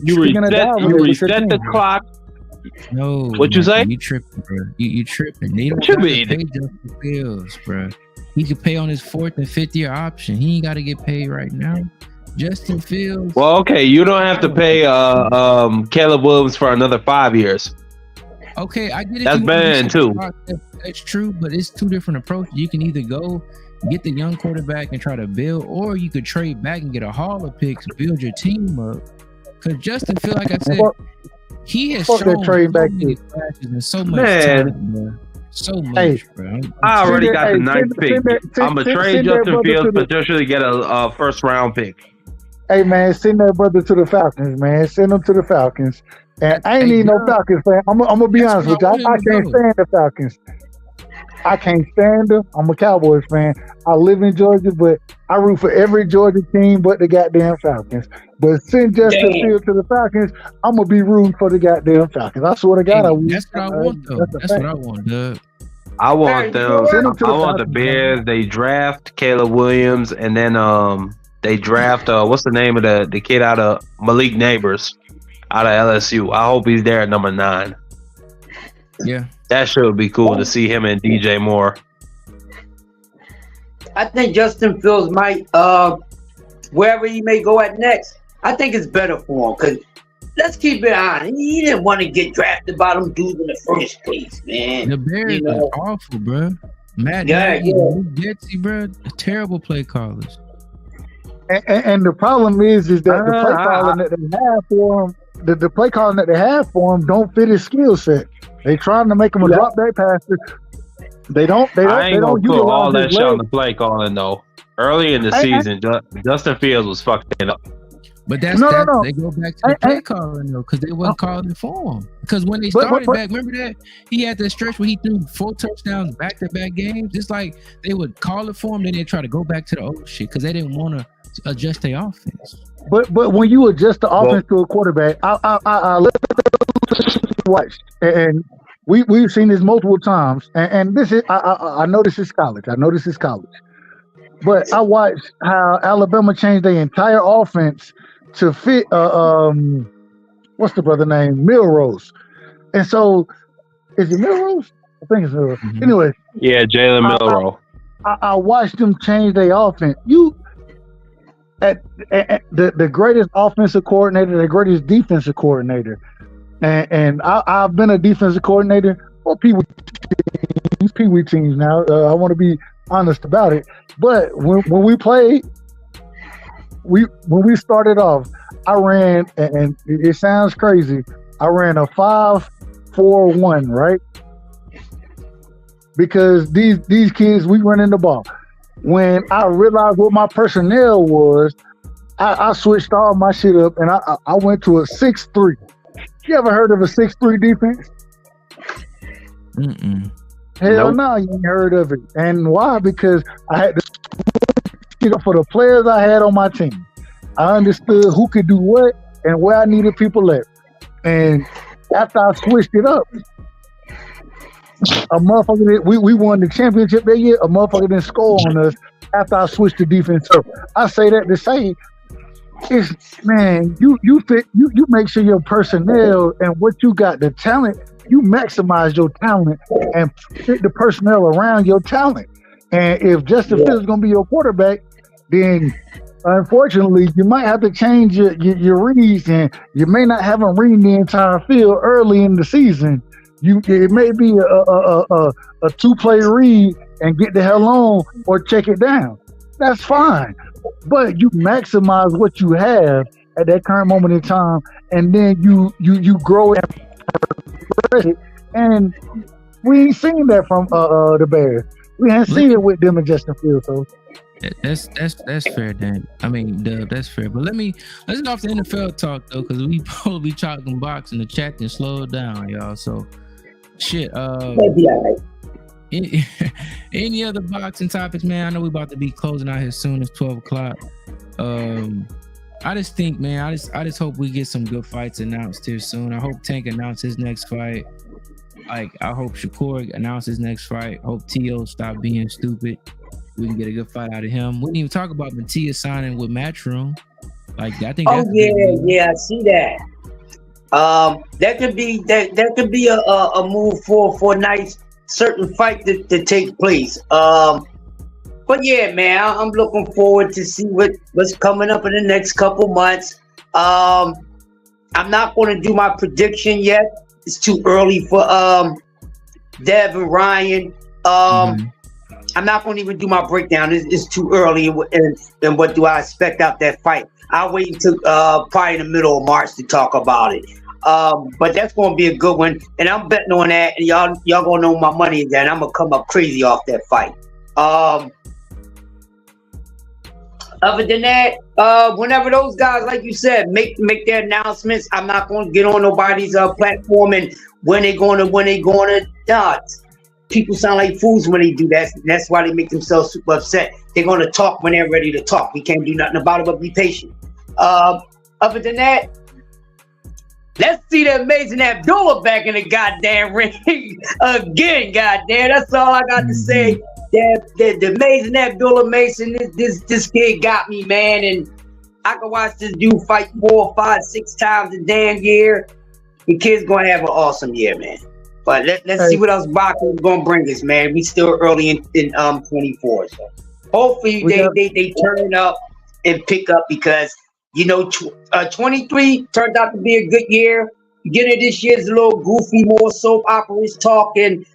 You reset the clock. No, What you say? You tripping, bro? You tripping? They don't What you got to mean? pay Justin Fields, bro. He could pay on his 4th and 5th year option. He ain't got to get paid right now. Justin Fields. Well, okay, you don't have to pay Caleb Williams for another 5 years. Okay, I get it. That's Benn too. That's true, but it's two different approaches. You can either go get the young quarterback and try to build, or you could trade back and get a haul of picks, build your team up. Because Justin Fields, like I said, he has shown so many flashes and so much talent, bro. So much, bro. I already got the 9th pick. I'm gonna trade Justin Fields, potentially get a first round pick. Hey man, send that brother to the Falcons, man. Send him to the Falcons. And I ain't even no Falcons fan. I'm gonna be honest with you. I can't stand the Falcons. I can't stand them. I'm a Cowboys fan. I live in Georgia, but I root for every Georgia team but the goddamn Falcons. But send Justin Fields to the Falcons, I'm gonna be rooting for the goddamn Falcons. I swear to God, I will. That's what I want, though. That's what I want, Doug. I want them. I want the Bears. They draft Caleb Williams, and then they draft what's the name of the kid out of Malik Neighbors out of LSU. I hope he's there at number 9. Yeah. That sure would be cool to see him and DJ Moore. I think Justin Fields might, wherever he may go at next, I think it's better for him. Because let's keep it on. He didn't want to get drafted by them dudes in the first place, man. The Bears are awful, bro. Matt Nagy, Getsy, bro. Terrible play callers. And the problem is that the play calling that they have for him, the play calling that they have for him don't fit his skill set. They trying to make him a drop back passer. They don't put all that shit on the legs. play calling though. Early in the season, Justin Fields was fucking up. But that's no. They go back to the play calling though, because they wasn't calling for him. Because when they started back, remember that he had that stretch where he threw 4 touchdowns back-to-back games. It's like they would call it for him, then they try to go back to the old shit because they didn't want to adjust their offense. But when you adjust the offense to a quarterback, I watched, and we've seen this multiple times. And this is I know this is college. But I watched how Alabama changed their entire offense to fit what's the brother name? Milrose. And so is it Milrose? I think it's Milrose. Mm-hmm. Anyway. Yeah, Jalen Milroe. I watched them change their offense. At the greatest offensive coordinator, the greatest defensive coordinator. And I've been a defensive coordinator for Pee Wee teams now. I want to be honest about it. But when we played, when we started off, I ran, and it sounds crazy, I ran a 5-4-1, right? Because these kids, we running the ball. When I realized what my personnel was, I switched all my shit up, and I went to a 6-3. You ever heard of a 6-3 defense? Mm-mm. Hell no, you ain't heard of it. And why? Because I had to switch it up for the players I had on my team. I understood who could do what and where I needed people at. And after I switched it up, a motherfucker, we won the championship that year. A motherfucker didn't score on us after I switched the defense up. I say that to say, you make sure your personnel and what you got, the talent, you maximize your talent and fit the personnel around your talent. And if Justin Fields is going to be your quarterback, then unfortunately you might have to change your reads, and you may not have him reading the entire field early in the season. It may be a 2-play read and get the hell on or check it down. That's fine. But you maximize what you have at that current moment in time, and then you grow it and we ain't seen that from the Bears. We ain't seen it with them and Justin Fields. So that's fair, Dan. I mean, Dub, that's fair. But let's get off the NFL talk though, because we probably talking box in the chat and slow it down, y'all. So shit. Any other boxing topics, man? I know we about to be closing out here soon. It's 12 o'clock. I just think, man, I just hope we get some good fights announced here soon. I hope Tank announces his next fight. Like, I hope Shakur announces his next fight. Hope T.O. stop being stupid. We can get a good fight out of him. We didn't even talk about Mattia signing with Matchroom. Like, I think. Oh yeah, I see that. That could be a move for a nice certain fight to take place. But yeah, man, I'm looking forward to see what's coming up in the next couple months. I'm not going to do my prediction yet. It's too early for Dev and Ryan. I'm not going to even do my breakdown. It's too early. And what do I expect out that fight? I'll wait until probably in the middle of March to talk about it. But that's going to be a good one, and I'm betting on that. And y'all gonna know my money is that I'm gonna come up crazy off that fight. Other than that, whenever those guys, like you said, make their announcements, I'm not going to get on nobody's platform and when they going to. People sound like fools when they do that. That's why they make themselves super upset. They're going to talk when they're ready to talk. We can't do nothing about it but be patient. Other than that, let's see the amazing Abdullah back in the goddamn ring again. Goddamn, that's all I got to say. The amazing Abdullah Mason, this kid got me, man, and I can watch this dude fight 4, 5, 6 times a damn year. The kid's gonna have an awesome year, man. But let's see what else boxing is gonna bring us, man. We still early in 24, so hopefully they turn up and pick up because 23 turned out to be a good year. Beginning of this year is a little goofy, more soap operas talk and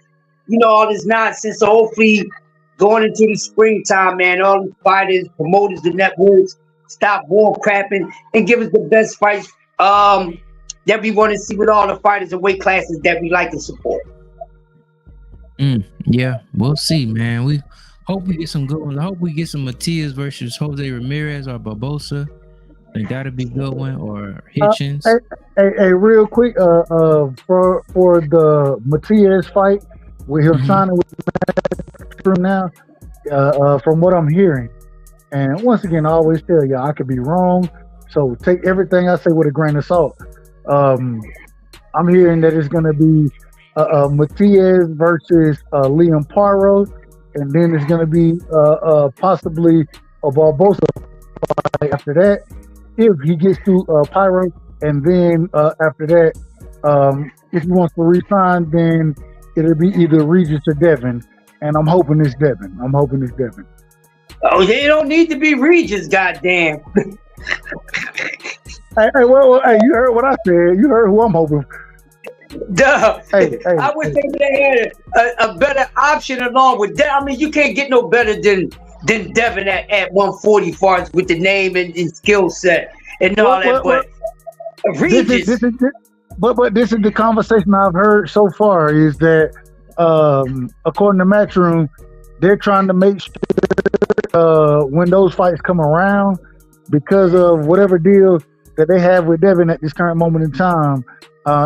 all this nonsense. So hopefully going into the springtime, man, all the fighters, promoters, the networks stop bull crapping and give us the best fights that we want to see with all the fighters and weight classes that we like to support. Yeah, we'll see, man. We hope we get some good ones. I hope we get some Matias versus Jose Ramirez or Barbosa. I think that'll be a good one, or Hitchens. Hey, real quick, for the Matias fight, with him signing with Matchroom now, from what I'm hearing, and once again, I always tell you I could be wrong, so take everything I say with a grain of salt. I'm hearing that it's going to be Matias versus Liam Paro, and then it's going to be possibly a Barbosa fight after that, if he gets to Pyro, and then after that, if he wants to re-sign, then it'll be either Regis or Devin, and I'm hoping it's Devin. Oh, they don't need to be Regis, goddamn. Hey, you heard what I said. You heard who I'm hoping. Duh. Hey, I wish they would have had a better option along with that. I mean, you can't get no better than Devin at 140 far with the name and skill set and all that. But Regis. But this is the conversation I've heard so far is that, according to Matchroom, they're trying to make sure when those fights come around, because of whatever deal that they have with Devin at this current moment in time,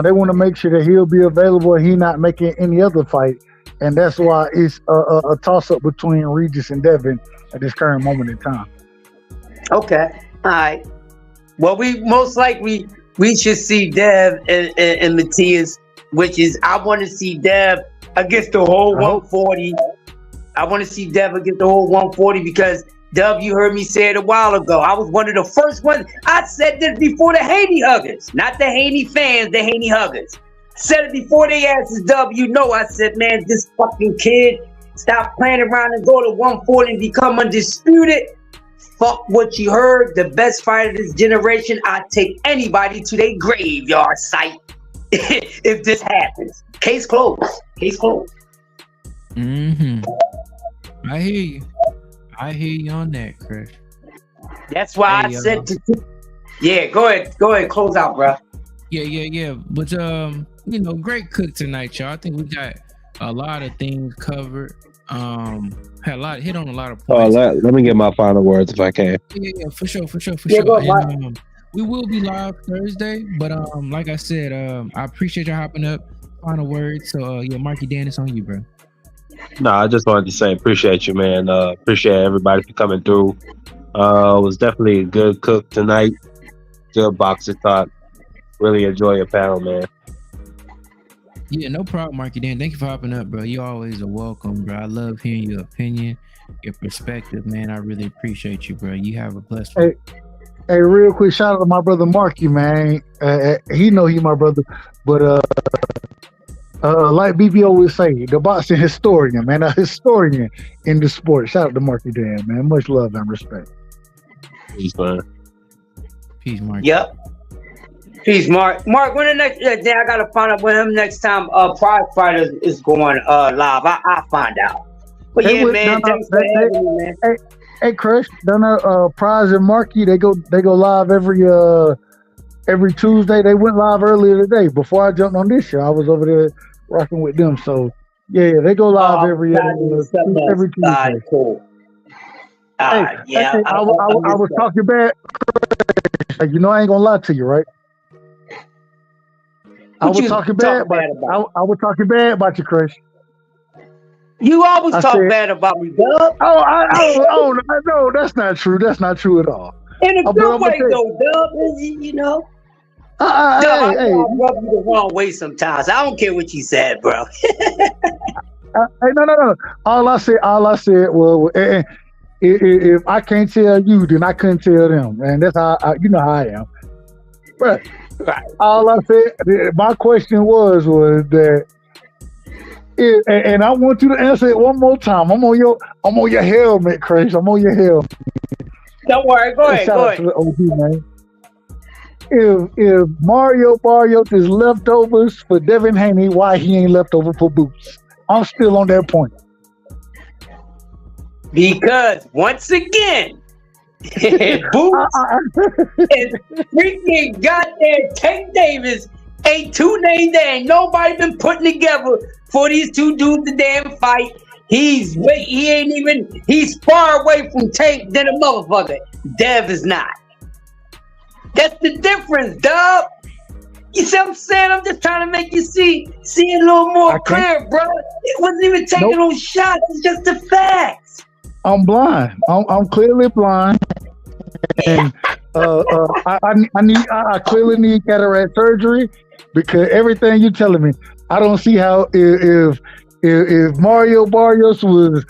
they want to make sure that he'll be available and he's not making any other fight. And that's why it's a toss-up between Regis and Devin at this current moment in time. Okay. All right. Well, we most likely we should see Dev and Matias, which is I want to see Dev against the whole 140. I want to see Dev against the whole 140 because Dev, you heard me say it a while ago. I was one of the first ones. I said this before the Haney huggers, not the Haney fans, the Haney huggers. Said it before they asked us, I said, man, this fucking kid, stop playing around and go to 140 and become undisputed. Fuck what you heard. The best fighter of this generation. I'd take anybody to their graveyard site if this happens. Case closed. I hear you on that, Chris. That's why I said to. Yeah, go ahead, close out, bro. Yeah. But great cook tonight, y'all. I think we got a lot of things covered. Hit on a lot of points. Let me get my final words if I can. Yeah, for sure. Go, and, we will be live Thursday, but like I said, I appreciate you hopping up. Final words. So Marky Dan, it's on you, bro. No, I just wanted to say appreciate you, man. Appreciate everybody for coming through. It was definitely a good cook tonight. Good boxer talk. Really enjoy your panel, man. Yeah, no problem, Marky Dan. Thank you for hopping up, bro. You always are welcome, bro. I love hearing your opinion, your perspective, man. I really appreciate you, bro. You have a blessed one. Hey, real quick, shout out to my brother Marky, man. He know he my brother, but like BBO would say, the boxing historian, man, a historian in the sport. Shout out to Marky Dan, man. Much love and respect. Peace, man. Peace, Mark. Yep. Peace, Mark. Mark, when the next day I gotta find out when him next time Prize Fighters is going live. I'll find out. But They yeah, would- man, no, no, thanks for having me, man. Hey, Chris, Prize and Marky, they go live every Tuesday. They went live earlier today. Before I jumped on this show, I was over there rocking with them. So yeah, they go live every Tuesday. Alright, cool. Hey, Yeah, hey, I was talking bad. Hey, you know I ain't gonna lie to you, right? I What was you talking talking bad bad about. about? I was talking bad about you, Chris. You always I talk said- bad about me, Dub. No, that's not true. That's not true at all. In a But good I'm way, gonna though, Dub. You know, Dub, Hey, I rub you the wrong way sometimes. I don't care what you said, bro. hey, no. All I said was, if I can't tell you, then I couldn't tell them, and that's how you know how I am. But Right. all I said, my question was that, and I want you to answer it one more time. I'm on your helmet, Chris. I'm on your helmet. Don't worry. Go ahead. Shout Go out ahead. to the OG, man. If Mario Barrios is leftovers for Devin Haney, why he ain't leftover for Boots? I'm still on that point. Because once again, Boots and freaking goddamn Tank Davis ain't two names that ain't nobody been putting together for these two dudes to damn fight. He's far away from Tank than a motherfucker. Dev is not. That's the difference, Dub. You see what I'm saying? I'm just trying to make you see it a little more clear, bro. It wasn't even taking no shots. It's just the facts. I'm blind. I'm clearly blind, and I clearly need cataract surgery because everything you're telling me, I don't see how if Mario Barrios was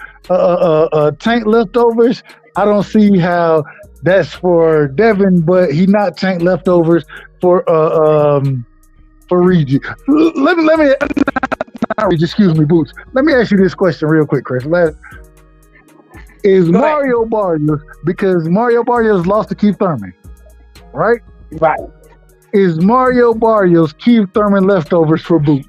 Tank leftovers, I don't see how that's for Devin, but he not Tank leftovers for Reggie. Let me excuse me, Boots. Let me ask you this question real quick, Chris. Is Mario Barrios, because Mario Barrios lost to Keith Thurman, right? Right. Is Mario Barrios Keith Thurman leftovers for Boots?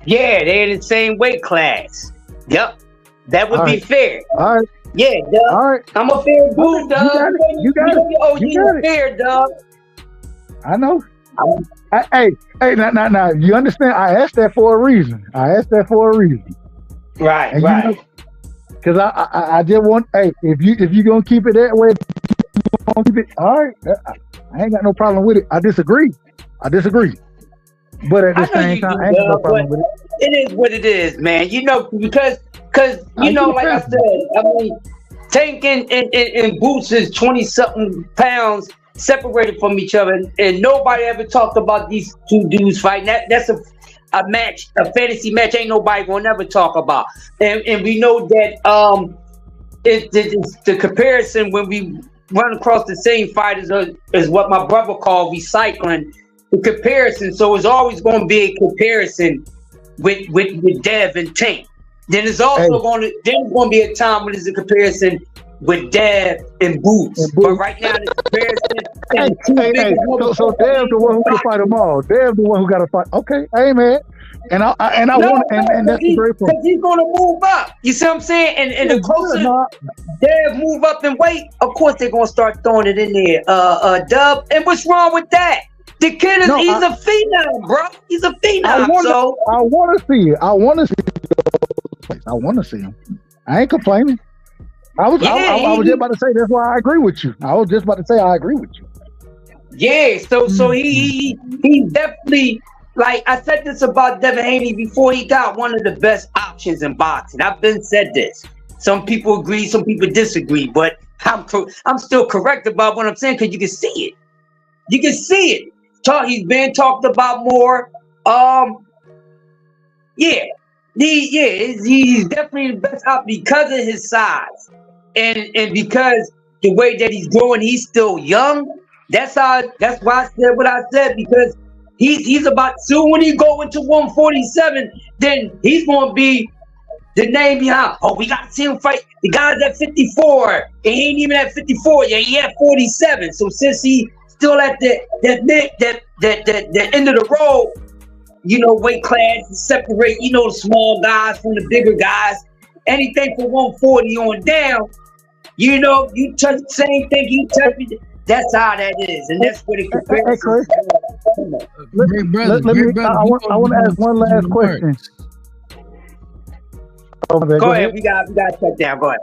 Yeah, they're in the same weight class. Yep. That would be fair. All right. Yeah, Dub. All right. I'm a fair dude, Dub. You got it. Fair, Dub. I know. Hey, now, you understand? I asked that for a reason. Right. Because I just want, if you gonna keep it that way, all right. I ain't got no problem with it. I disagree. But at the same time, I ain't got no problem with it. It is what it is, man. You know, because you know, like I said, I mean, Tank and Boots is 20-something pounds separated from each other, and nobody ever talked about these two dudes fighting. That's a match, a fantasy match. Ain't nobody gonna never talk about. And we know that it's the comparison when we run across the same fighters is what my brother called recycling. The comparison, so it's always going to be a comparison with Dev and Tank. Then it's also going to be a time when there's a comparison with Dev and Boots. But right now, the comparison. So Dev the one who can fight them all. Dev the one who got to fight. Okay, hey man, and I want, and that's the great point. Because he's going to move up. You see what I'm saying? And the closer Dev move up in weight, of course they're going to start throwing it in there. Dub, and what's wrong with that? The kid is he's a phenom, bro. He's a phenom. I want to see it. I want to see him. I ain't complaining. I was just about to say that's why I agree with you. Yeah, so he definitely, like I said this about Devin Haney before he got one of the best options in boxing. I've been said this. Some people agree, some people disagree, but I'm still correct about what I'm saying because you can see it. You can see it. He's been talked about more. He's definitely the best out because of his size. and because the way that he's growing, he's still young. That's why I said what I said, because he's about soon when he go into 147, then he's gonna be the name behind. Oh, we got to see him fight. The guy's at 54, and he ain't even at 54 yet. He at 47. So since he still at the end of the road, you know, weight class to separate, you know, the small guys from the bigger guys. Anything from 140 on down, you know, you touch the same thing he touched. That's how that is, and that's what it compares. I want to ask one last question. Go ahead. We got to shut down. Go ahead.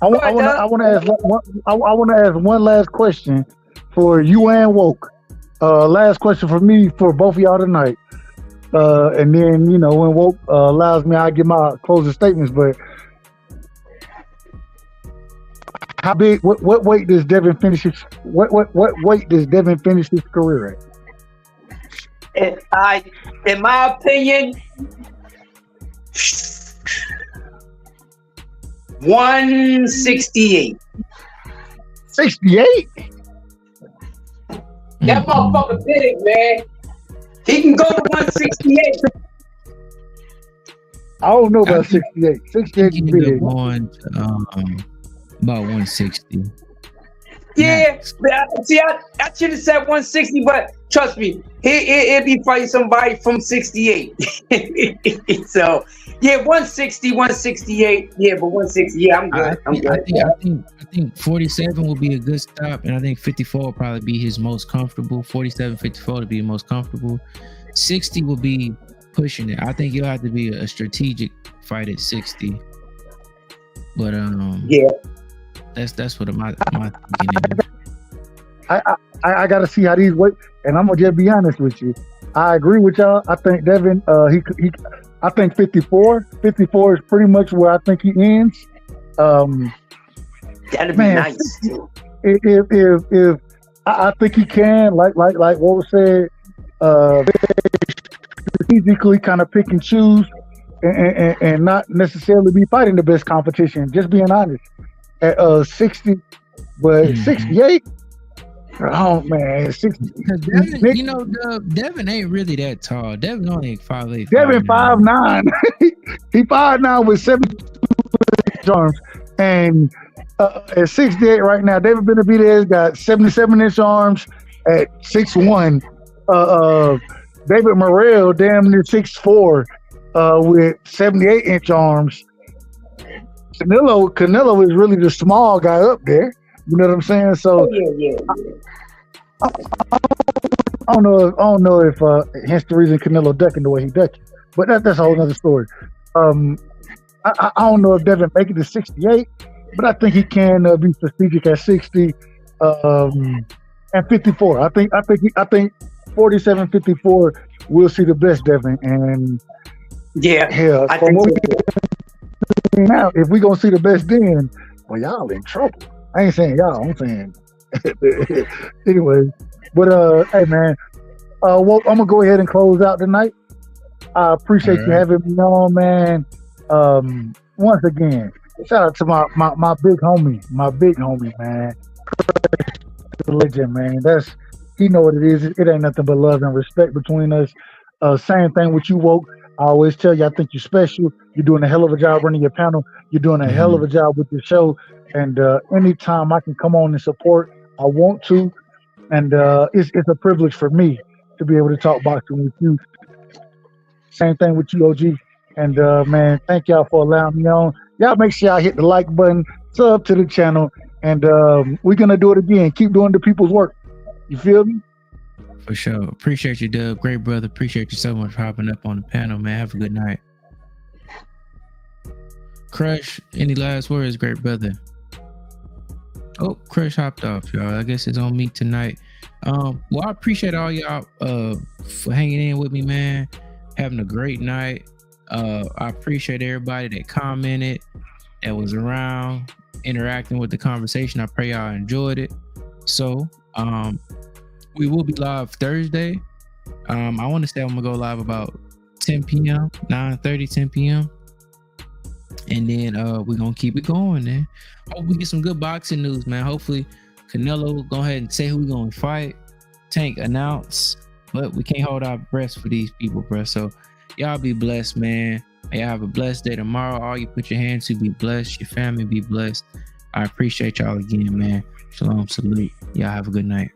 I want to ask one last question for you and Woke. Last question for me for both of y'all tonight. And then, you know, when Woke allows me, I give my closing statements. But how big? What weight does Devin finish his? What weight does Devin finish his career at? In my opinion, 168. 68? That motherfucker big, man. He can go to 168. I don't know about 68. 68 is big. About 160. Yeah, see, I should have said 160, but trust me, he'll be fighting somebody from 68. So, yeah, 160, 168. Yeah, but 160, yeah, I'm good. I think 47 will be a good stop, and I think 54 will probably be his most comfortable. 47, 54 to be the most comfortable. 60 will be pushing it. I think you'll have to be a strategic fight at 60. But yeah. That's what my thinking is. I gotta see how these weight, and I'm gonna just be honest with you. I agree with y'all. I think Devin, I think 54 is pretty much where I think he ends. That'd be nice. If I think he can, like what was said, strategically kind of pick and choose, and not necessarily be fighting the best competition. Just being honest. At 60, but 68. Oh man, 60. Devin, you know, Devin ain't really that tall. Devin only 5'8". Devin 5'9". He 5'9" with 72 arms, and at 68 right now, David Benavidez got 77-inch arms at 6'1". David Morrell damn near 6'4", with 78-inch arms. Canelo is really the small guy up there. You know what I'm saying? So yeah. I don't know if hence the reason Canelo ducking the way he ducking. But that's a whole other story. I don't know if Devin make it to 68, but I think he can be strategic at 60 and 54. I think 47, 54 we'll see the best Devin. And yeah, I think now, if we gonna see the best then, well, y'all in trouble. I ain't saying y'all, I'm saying anyway. But hey man, well, I'm gonna go ahead and close out tonight. I appreciate you having me on, man. Once again, shout out to my big homie, man. The legend, man. He know what it is. It ain't nothing but love and respect between us. Same thing with you, Woke. I always tell you, I think you're special. You're doing a hell of a job running your panel. You're doing a hell of a job with your show. And anytime I can come on and support, I want to. And it's a privilege for me to be able to talk boxing with you. Same thing with you, OG. And man, thank y'all for allowing me on. Y'all make sure y'all hit the like button, sub to the channel, and we're gonna do it again. Keep doing the people's work. You feel me? For sure. Appreciate you, Dub. Great brother. Appreciate you so much for hopping up on the panel, man. Have a good night. Crush, any last words, great brother? Oh, Crush hopped off, y'all. I guess it's on me tonight. Well, I appreciate all y'all for hanging in with me, man. Having a great night. I appreciate everybody that commented, that was around, interacting with the conversation. I pray y'all enjoyed it. So, we will be live Thursday. I want to say I'm gonna go live about 10 p.m., 9:30, 10 p.m. And then we're gonna keep it going, man. Hope we get some good boxing news, man. Hopefully Canelo go ahead and say who we gonna fight. Tank announce, but we can't hold our breath for these people, bro. So y'all be blessed, man. Y'all have a blessed day tomorrow. All you put your hands to be blessed. Your family be blessed. I appreciate y'all again, man. Shalom, salute. Y'all have a good night.